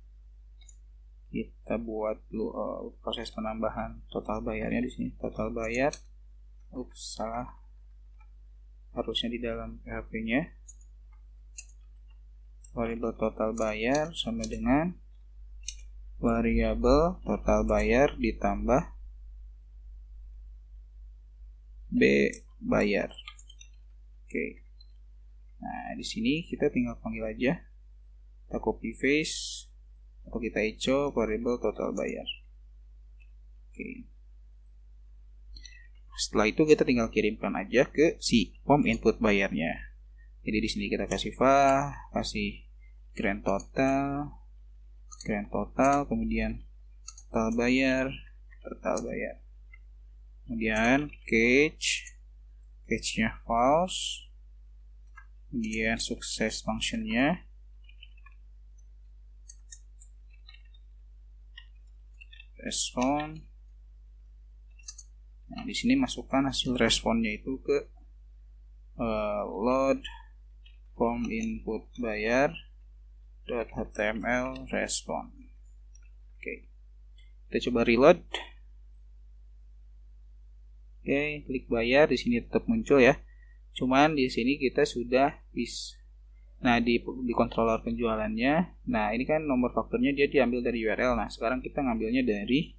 S2: Kita buat dulu proses penambahan total bayarnya di sini. Total bayar, salah, harusnya di dalam PHP-nya. Variabel total bayar sama dengan variabel total bayar ditambah B bayar. Oke. Nah, di sini kita tinggal panggil aja. Kita copy paste atau kita echo variabel total bayar. Oke. Setelah itu kita tinggal kirimkan aja ke si form input bayarnya. Jadi di sini kita kasih kasih grand total, kemudian total bayar. Kemudian catch-nya false. Kemudian sukses function-nya. Respon. Nah, di sini masukkan hasil responnya itu ke load form input bayar .html respon. Oke. Kita coba reload. Oke, klik bayar, di sini tetap muncul ya. Cuman di sini kita sudah bisa. Nah, di controller penjualannya, nah ini kan nomor fakturnya dia diambil dari URL. Nah, sekarang kita ngambilnya dari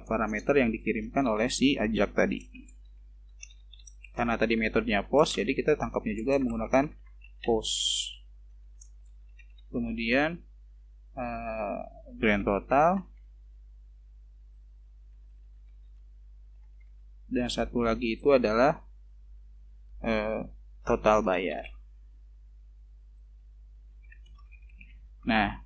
S2: parameter yang dikirimkan oleh si ajak tadi. Karena tadi metodenya post, jadi kita tangkapnya juga menggunakan post. Kemudian grand total. Dan satu lagi itu adalah total bayar. Nah,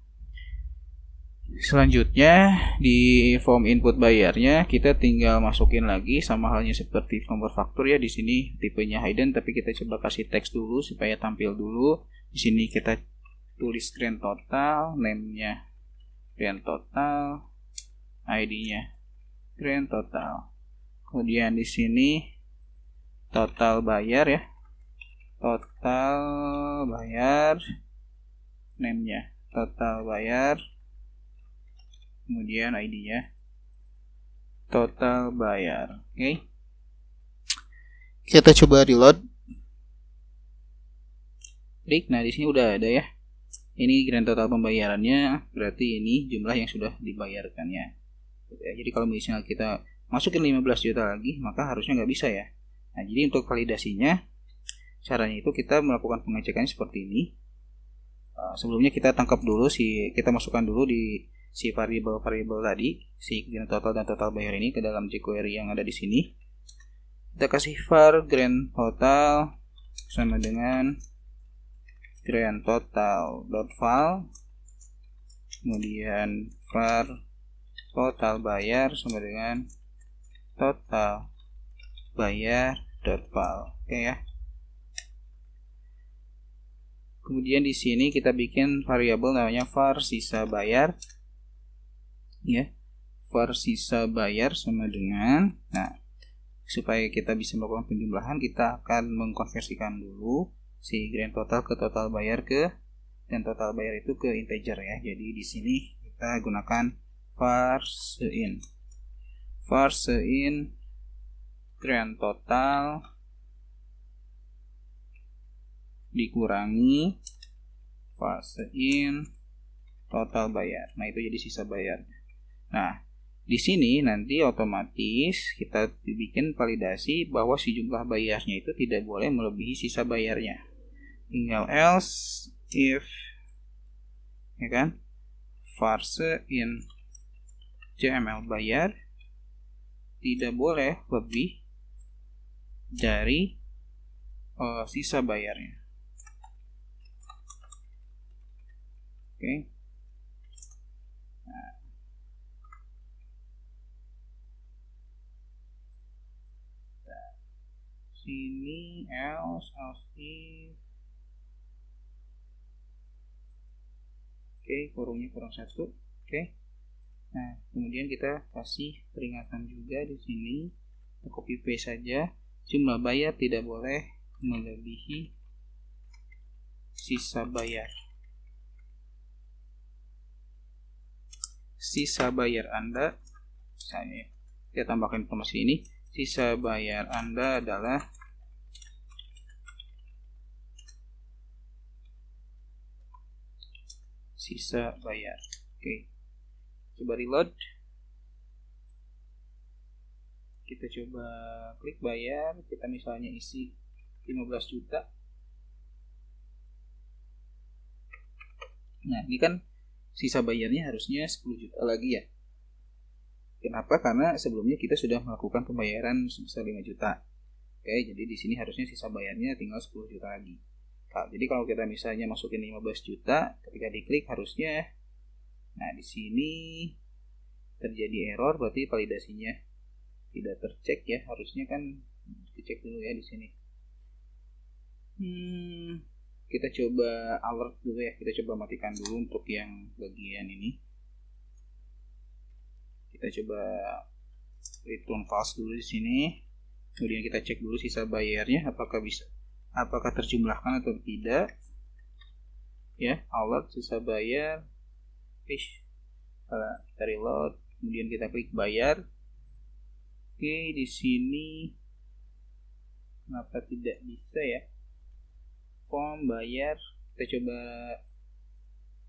S2: selanjutnya di form input bayarnya kita tinggal masukin lagi sama halnya seperti nomor faktur ya. Di sini tipenya hidden, tapi kita coba kasih teks dulu supaya tampil dulu. Di sini kita tulis grand total, name-nya grand total, ID-nya grand total. Kemudian di sini total bayar ya. Total bayar, name-nya total bayar, kemudian ID-nya total bayar. Oke. Kita coba reload. Klik. Nah, di sini udah ada ya. Ini grand total pembayarannya, berarti ini jumlah yang sudah dibayarkannya. Jadi kalau misalnya kita masukin 15 juta lagi, maka harusnya nggak bisa ya. Nah, jadi untuk validasinya, caranya itu kita melakukan pengecekan seperti ini. Sebelumnya kita tangkap dulu kita masukkan dulu di si variabel tadi, si grand total dan total bayar ini ke dalam jQuery yang ada di sini. Kita kasih var grand total sama dengan grand total.val, kemudian var total bayar sama dengan total bayar.val. Oke ya. Kemudian di sini kita bikin variabel namanya var sisa bayar. Ya. Var sisa bayar sama dengan, nah, supaya kita bisa melakukan penjumlahan, kita akan mengkonversikan dulu si grand total ke total bayar dan total bayar itu ke integer ya. Jadi di sini kita gunakan var sein. Var sein grand total dikurangi var sein total bayar. Nah, itu jadi sisa bayar. Nah, di sini nanti otomatis kita bikin validasi bahwa si jumlah bayarnya itu tidak boleh melebihi sisa bayarnya. Tinggal else if, ya kan, var sein JML bayar tidak boleh lebih dari sisa bayarnya. Oke. Nah. Sini else if. Oke, kurungnya kurang 1. Oke. Nah, kemudian kita kasih peringatan juga di sini. Kita copy paste saja. Jumlah bayar tidak boleh melebihi sisa bayar. Sisa bayar Anda, saya tambahkan informasi ini. Sisa bayar Anda adalah sisa bayar. Oke. Coba reload. Kita coba klik bayar. Kita misalnya isi 15 juta. Nah, ini kan sisa bayarnya harusnya 10 juta lagi ya. Kenapa? Karena sebelumnya kita sudah melakukan pembayaran sebesar 5 juta. Oke, jadi di sini harusnya sisa bayarnya tinggal 10 juta lagi. Nah, jadi kalau kita misalnya masukin 15 juta, ketika diklik harusnya, nah di sini terjadi error, berarti validasinya tidak tercek ya. Harusnya kan dicek dulu ya di sini. Kita coba alert dulu ya. Kita coba matikan dulu untuk yang bagian ini. Kita coba return false dulu di sini. Kemudian kita cek dulu sisa bayarnya apakah bisa apakah terjumlahkan atau tidak. Ya, alert sisa bayar. Kita reload, kemudian kita klik bayar. Oke, di sini kenapa tidak bisa ya? Form bayar, kita coba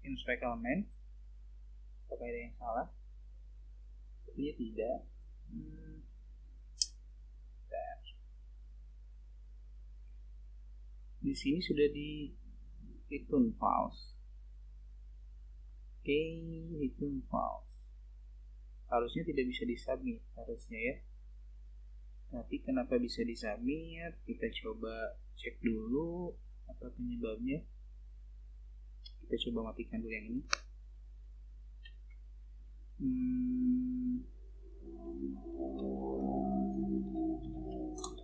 S2: inspect element. Apakah ada yang salah? Sepertinya tidak. Di sini sudah di return false. Oke, return false. Harusnya tidak bisa disubmit, harusnya ya. Tapi kenapa bisa disubmit? Kita coba cek dulu apa penyebabnya. Kita coba matikan dulu yang ini.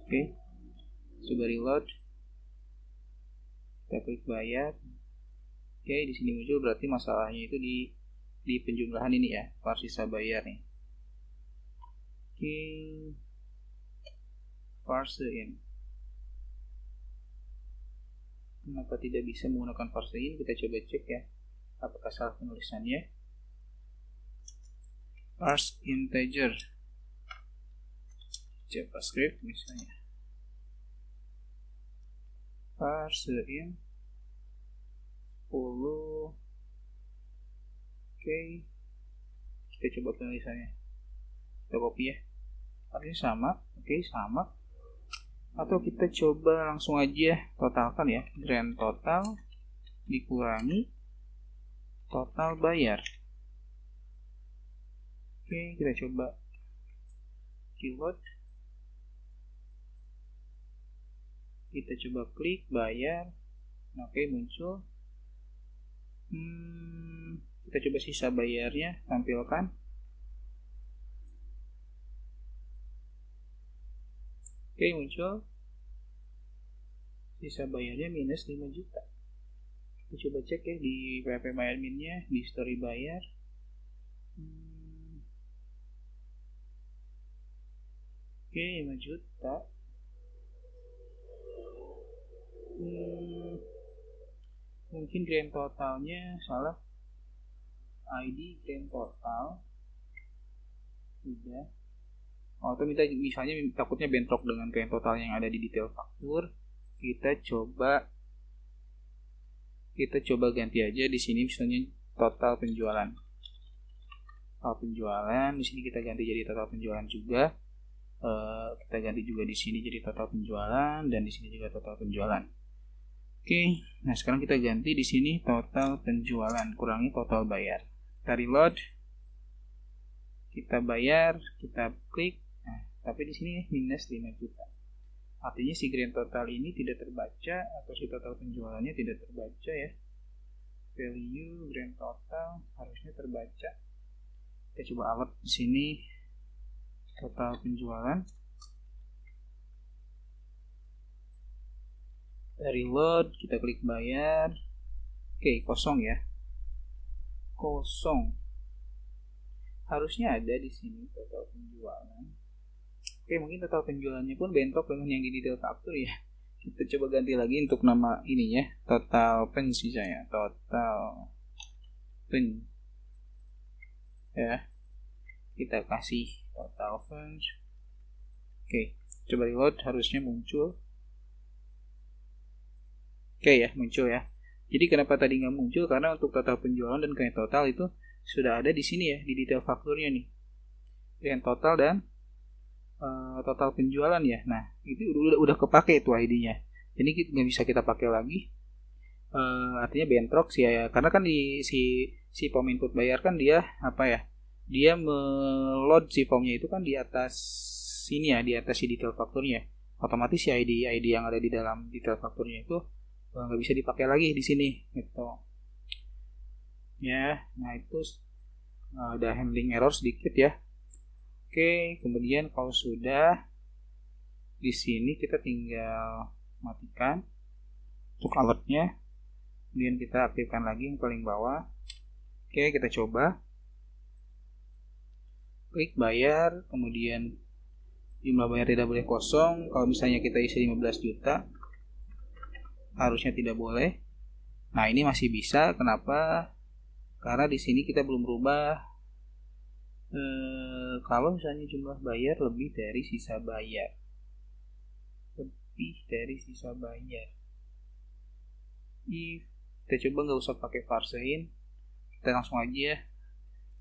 S2: Oke, coba reload. Kita klik bayar. Oke, di sini muncul berarti masalahnya itu di penjumlahan ini ya, sisa bayar nih. Oke, parse in. Kenapa tidak bisa menggunakan parse in? Kita coba cek ya, apakah salah penulisannya. Parse integer JavaScript misalnya. Parse in 10. Oke, kita coba penulisannya. Kita copy ya, harusnya sama. Oke, sama. Atau kita coba langsung aja totalkan ya, grand total dikurangi total bayar. Oke, kita coba keyword. Kita coba klik bayar. Oke, muncul. Kita coba sisa bayarnya, tampilkan. Oke, muncul. Sisa bayarnya minus 5 juta. Kita coba cek ya di PHP MyAdmin-nya, di story bayar. Oke, 5 juta. Mungkin grand totalnya salah. ID grand total udah. Atau misalnya takutnya bentrok dengan grand total yang ada di detail faktur. Kita coba ganti aja di sini misalnya total penjualan. Total penjualan di sini kita ganti jadi total penjualan juga. Kita ganti juga di sini jadi total penjualan dan di sini juga total penjualan. Oke, nah sekarang kita ganti di sini total penjualan kurangi total bayar. Kita reload, kita bayar, kita klik. Nah, tapi di sini minus 5 juta. Artinya si grand total ini tidak terbaca atau si total penjualannya tidak terbaca ya. Value grand total harusnya terbaca. Kita coba alert di sini total penjualan. Dari load kita klik bayar. Oke, kosong ya. Kosong. Harusnya ada di sini total penjualan. Oke, mungkin total penjualannya pun bentrok dengan yang di detail faktur ya. Kita coba ganti lagi untuk nama ini ya. Total pen sisanya. Total pen. Ya. Kita kasih total funds. Oke, coba reload, harusnya muncul. Oke ya, muncul ya. Jadi kenapa tadi nggak muncul? Karena untuk total penjualan dan grand total itu sudah ada di sini ya, di detail fakturnya nih. Grand total dan total penjualan ya. Nah, itu udah kepake itu ID-nya. Jadi nggak bisa kita pakai lagi. Artinya bentrok sih ya. Karena kan di si form input bayar kan dia apa ya? Dia meload si formnya itu kan di atas sini ya, di atas si detail fakturnya. Otomatis si ID yang ada di dalam detail fakturnya itu nggak bisa dipakai lagi di sini gitu ya. Nah itu ada handling error sedikit ya. Oke, kemudian kalau sudah di sini kita tinggal matikan untuk alertnya, kemudian kita aktifkan lagi yang paling bawah. Oke, kita coba klik bayar, kemudian jumlah bayar tidak boleh kosong. Kalau misalnya kita isi 15 juta, harusnya tidak boleh. Nah, ini masih bisa. Kenapa? Karena di sini kita belum berubah. Kalau misalnya jumlah bayar lebih dari sisa bayar, if kita coba nggak usah pakai parsein, kita langsung aja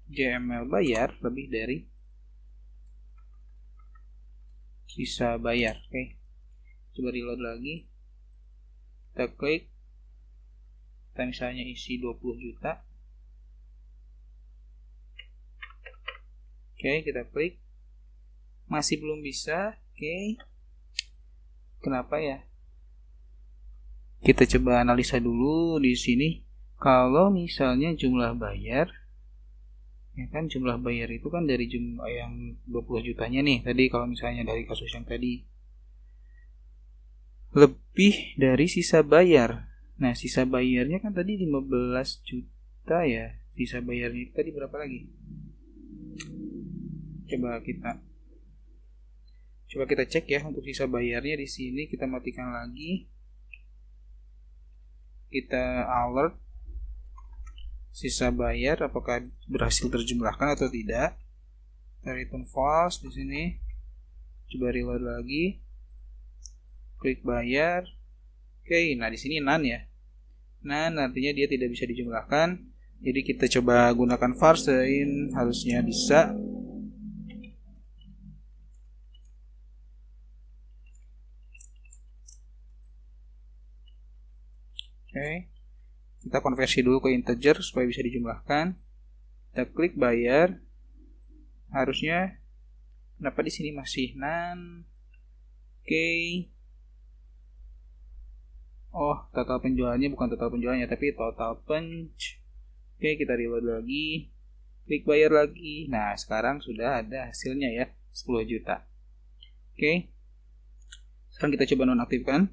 S2: JML bayar lebih dari sisa bayar. Oke, coba reload lagi, kita klik, kita misalnya isi 20 juta. Oke, kita klik, masih belum bisa. Oke, kenapa ya? Kita coba analisa dulu di sini. Kalau misalnya jumlah bayar, ya kan, jumlah bayar itu kan dari jumlah yang 20 jutanya nih. Tadi kalau misalnya dari kasus yang tadi lebih dari sisa bayar. Nah, sisa bayarnya kan tadi 15 juta ya. Sisa bayarnya tadi berapa lagi? Coba kita cek ya untuk sisa bayarnya di sini. Kita matikan lagi. Kita alert sisa bayar apakah berhasil terjumlahkan atau tidak. Kita return false di sini. Coba reload lagi. Klik bayar. Oke, nah di sini none ya. None artinya dia tidak bisa dijumlahkan. Jadi kita coba gunakan parsein, harusnya bisa. Oke, kita konversi dulu ke integer supaya bisa dijumlahkan. Kita klik bayar. Harusnya, kenapa di sini masih none? Oke. Oh, total penjualannya bukan total penjualannya, tapi total punch. Oke, kita reload lagi. Klik bayar lagi. Nah, sekarang sudah ada hasilnya ya, 10 juta. Oke. Sekarang kita coba nonaktifkan.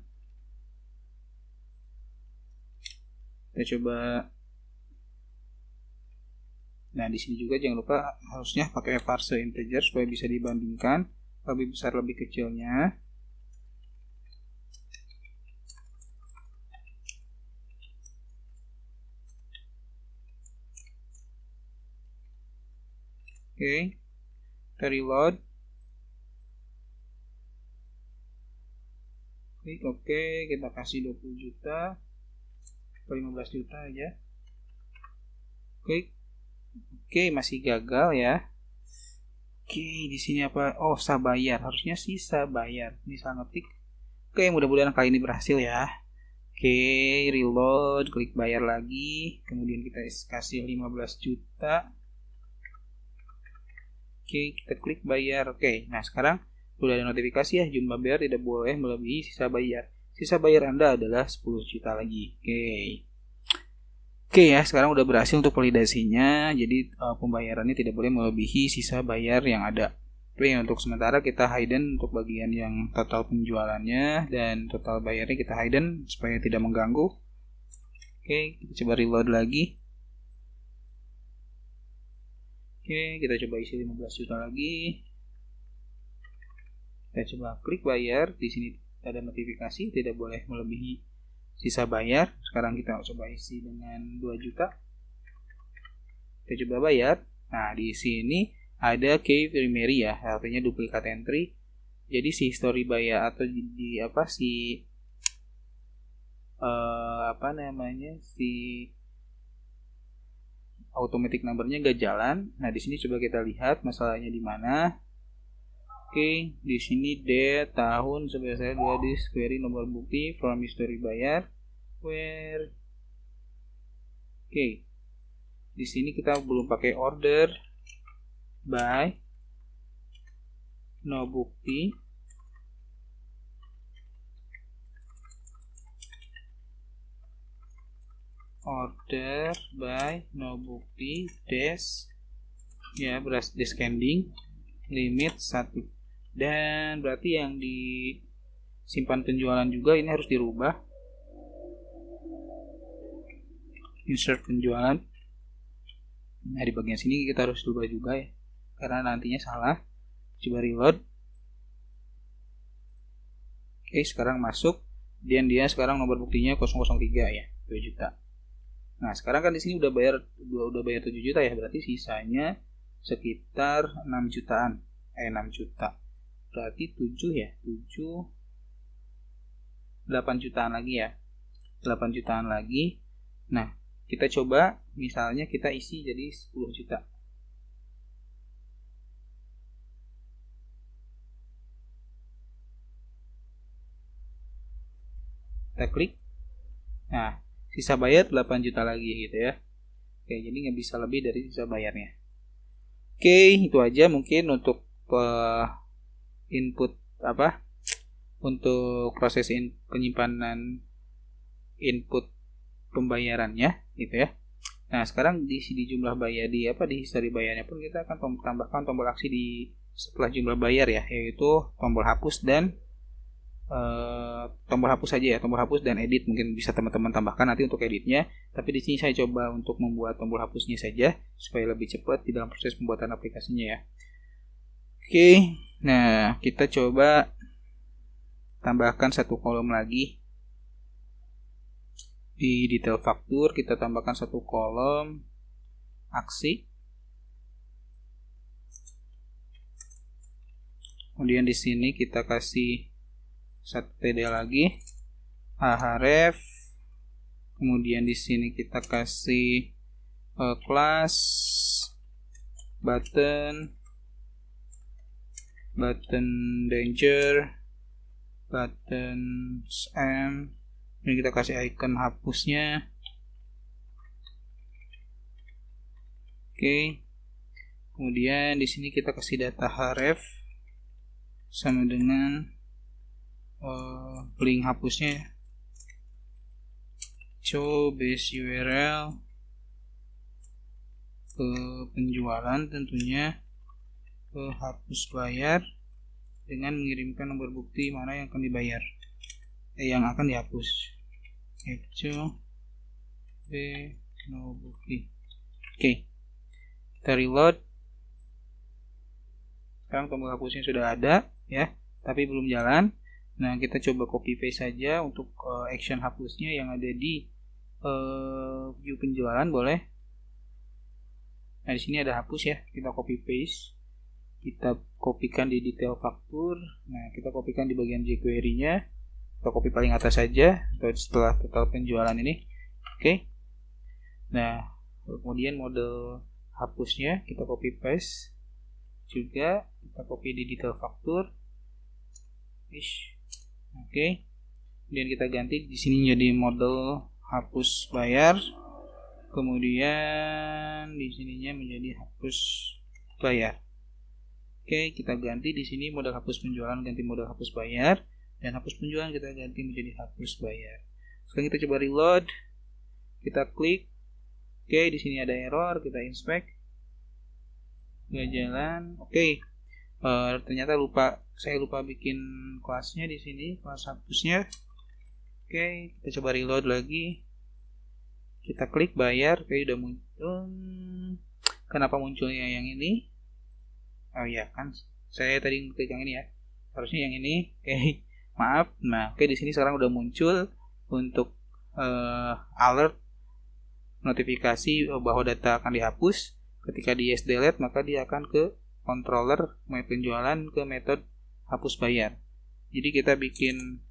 S2: Kita coba. Nah, di sini juga jangan lupa harusnya pakai parse integer supaya bisa dibandingkan lebih besar lebih kecilnya. Oke. Kita reload. Klik oke, kita kasih 20 juta. 15 juta aja. Klik. Oke, masih gagal ya. Oke, di sini apa? Oh, sisa bayar. Harusnya sisa bayar. Ini salah ngetik. Oke, mudah-mudahan kali ini berhasil ya. Oke, reload, klik bayar lagi. Kemudian kita kasih 15 juta. Oke, kita klik bayar. Oke, nah sekarang sudah ada notifikasi ya, jumlah bayar tidak boleh melebihi sisa bayar. Sisa bayar Anda adalah 10 juta lagi. Oke ya, sekarang udah berhasil untuk validasinya. Jadi pembayarannya tidak boleh melebihi sisa bayar yang ada. Oke, untuk sementara kita hidden untuk bagian yang total penjualannya dan total bayarnya kita hidden supaya tidak mengganggu. Oke, kita coba reload lagi. Oke, kita coba isi 15 juta lagi. Kita coba klik bayar. Di sini ada notifikasi tidak boleh melebihi sisa bayar. Sekarang kita coba isi dengan 2 juta. Kita coba bayar. Nah, di sini ada key primary ya, artinya duplikat entry. Jadi si history bayar atau di apa si si automatic numbernya nggak jalan. Nah, di sini coba kita lihat masalahnya di mana. Oke, di sini date tahun sebesar 2 disk query nomor bukti from history bayar where. Oke, di sini kita belum pakai order by no bukti. Order by no bukti dash ya, beras descending limit 1. Dan berarti yang disimpan penjualan juga ini harus dirubah. Insert penjualan. Nah, di bagian sini kita harus rubah juga ya, karena nantinya salah. Coba reload. Oke, sekarang masuk. Dan dia sekarang nomor buktinya 003 ya, 2 juta. Nah, sekarang kan di sini udah bayar 7 juta ya, berarti sisanya sekitar 6 jutaan. 6 juta. Berarti 7 ya, 8 jutaan lagi ya. 8 jutaan lagi. Nah, kita coba misalnya kita isi jadi 10 juta. Kita klik. Nah, sisa bayar 8 juta lagi gitu ya. Oke, jadi nggak bisa lebih dari sisa bayarnya. Oke, itu aja mungkin untuk input untuk proses penyimpanan input pembayarannya gitu ya. Nah, sekarang di jumlah bayar di history bayarnya pun kita akan tambahkan tombol aksi di setelah jumlah bayar ya, yaitu tombol hapus dan tombol hapus saja ya, tombol hapus dan edit mungkin bisa teman-teman tambahkan nanti untuk editnya. Tapi di sini saya coba untuk membuat tombol hapusnya saja supaya lebih cepat di dalam proses pembuatan aplikasinya ya. Oke, nah kita coba tambahkan satu kolom lagi di detail faktur. Kita tambahkan satu kolom aksi. Kemudian di sini kita kasih satu TD lagi, href. Kemudian di sini kita kasih class button danger, button m. Ini kita kasih icon hapusnya. Oke. Kemudian di sini kita kasih data href sama dengan link hapusnya, show base URL ke penjualan, tentunya ke hapus bayar dengan mengirimkan nomor bukti mana yang akan dibayar, yang akan dihapus. Show no bukti. Oke, kita reload. Sekarang tombol hapusnya sudah ada ya, tapi belum jalan. Nah, kita coba copy paste saja untuk action hapusnya yang ada di view penjualan, boleh. Nah, di sini ada hapus ya, kita copy paste. Kita kopikan di detail faktur. Nah, kita kopikan di bagian jQuery-nya. Kita copy paling atas saja setelah total penjualan ini. Oke. Nah, kemudian model hapusnya kita copy paste juga, kita copy di detail faktur. Oke. Kemudian kita ganti di sini jadi model hapus bayar. Kemudian di sininya menjadi hapus bayar. Oke, kita ganti di sini model hapus penjualan ganti model hapus bayar, dan hapus penjualan kita ganti menjadi hapus bayar. Sekarang kita coba reload. Kita klik. Oke, di sini ada error, kita inspect. Nggak jalan. Oke. Ternyata saya lupa bikin kelasnya di sini, kelas hapusnya. Oke, kita coba reload lagi. Kita klik bayar, oke udah muncul. Kenapa munculnya yang ini? Oh iya kan, saya tadi klik yang ini ya. Harusnya yang ini. Oke, maaf. Nah, oke di sini sekarang udah muncul untuk alert notifikasi bahwa data akan dihapus. Ketika di yes delete maka dia akan ke controller penjualan ke metode hapus bayar. Jadi kita bikin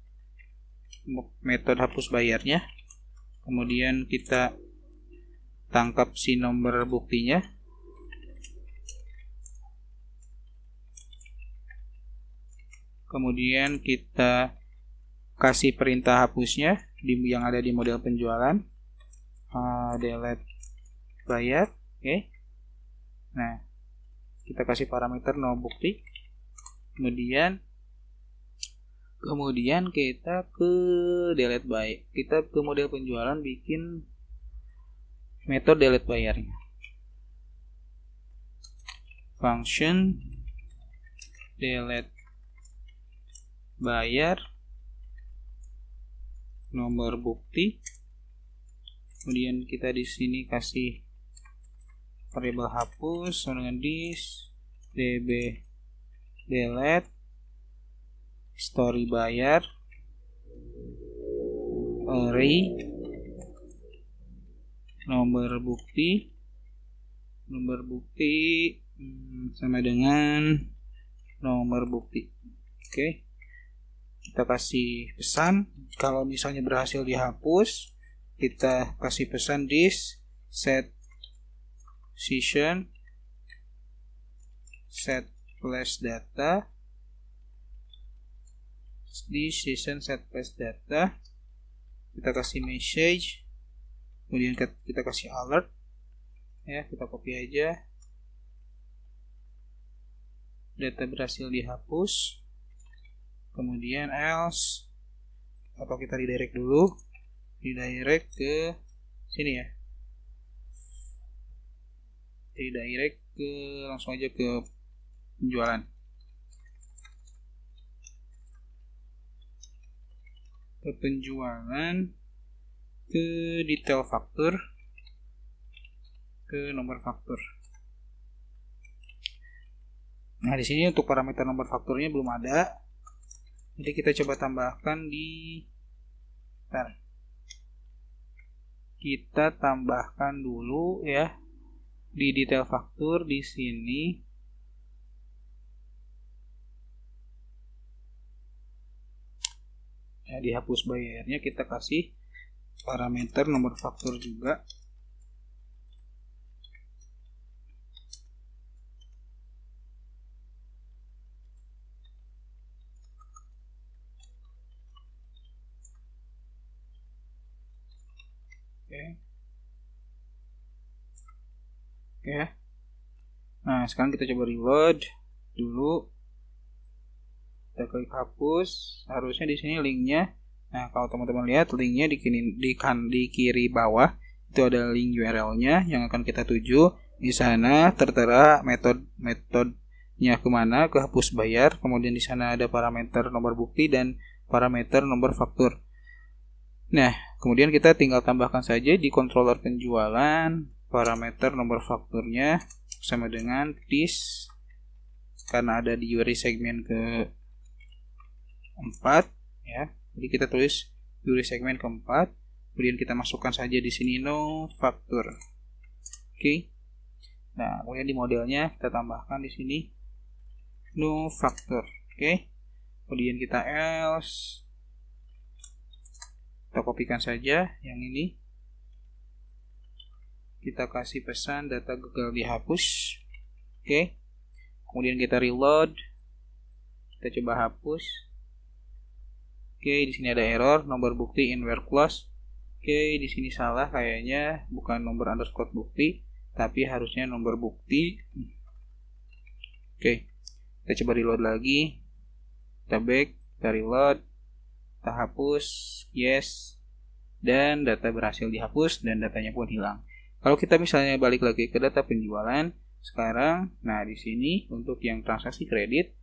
S2: metode hapus bayarnya, kemudian kita tangkap si nomor buktinya, kemudian kita kasih perintah hapusnya yang ada di model penjualan, delete bayar. Oke. Nah, kita kasih parameter no bukti. Kemudian kita ke delete bayar. Kita ke model penjualan bikin metode delete bayarnya. Function delete bayar nomor bukti. Kemudian kita di sini kasih variabel hapus dengan dis db delete history bayar. array nomor bukti sama dengan nomor bukti. Oke. Kita kasih pesan kalau misalnya berhasil dihapus, kita kasih pesan this set session set flash data, di session set flash data kita kasih message, kemudian kita kasih alert ya, kita copy aja data berhasil dihapus, kemudian else atau kita redirect dulu, redirect ke sini ya, redirect ke langsung aja ke penjualan, ke detail faktur, ke nomor faktur. Nah, di sini untuk parameter nomor fakturnya belum ada. Jadi kita coba tambahkan kita tambahkan dulu ya di detail faktur di sini. Ya, dihapus bayarnya kita kasih parameter nomor faktur juga. Oke. Nah, sekarang kita coba reload dulu. Kita klik hapus. Harusnya di sini linknya. Nah, kalau teman-teman lihat linknya di kiri bawah itu ada link URL-nya yang akan kita tuju. Di sana tertera metodenya kemana, ke hapus bayar. Kemudian di sana ada parameter nomor bukti dan parameter nomor faktur. Nah, kemudian kita tinggal tambahkan saja di controller penjualan parameter nomor fakturnya sama dengan this, karena ada di URI segmen ke 4 ya. Jadi kita tulis URI segmen keempat, kemudian kita masukkan saja di sini no faktur. Oke. Nah, kemudian di modelnya kita tambahkan di sini no faktur. Oke. Kemudian kita else, kita kopikan saja yang ini. Kita kasih pesan data gagal dihapus. Oke. Kemudian kita reload. Kita coba hapus. Oke, di sini ada error nomor bukti in where clause. Oke, di sini salah kayaknya, bukan nomor underscore bukti, tapi harusnya nomor bukti. Oke. Kita coba reload lagi. Kita back, kita reload. Kita hapus, yes. Dan data berhasil dihapus dan datanya pun hilang. Kalau kita misalnya balik lagi ke data penjualan sekarang, nah di sini untuk yang transaksi kredit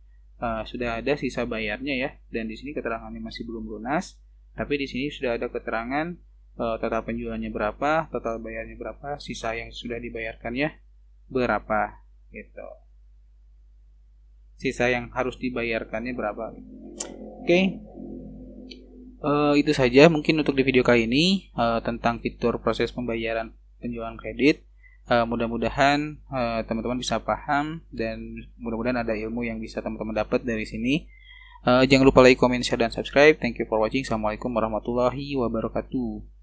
S2: sudah ada sisa bayarnya ya, dan di sini keterangannya masih belum lunas, tapi di sini sudah ada keterangan total penjualannya berapa, total bayarnya berapa, sisa yang sudah dibayarkannya berapa, gitu. Sisa yang harus dibayarkannya berapa. Oke. Itu saja mungkin untuk di video kali ini tentang fitur proses pembayaran penjualan kredit. Mudah-mudahan teman-teman bisa paham dan mudah-mudahan ada ilmu yang bisa teman-teman dapat dari sini. Jangan lupa like, comment, share, dan subscribe. Thank you for watching. Assalamualaikum warahmatullahi wabarakatuh.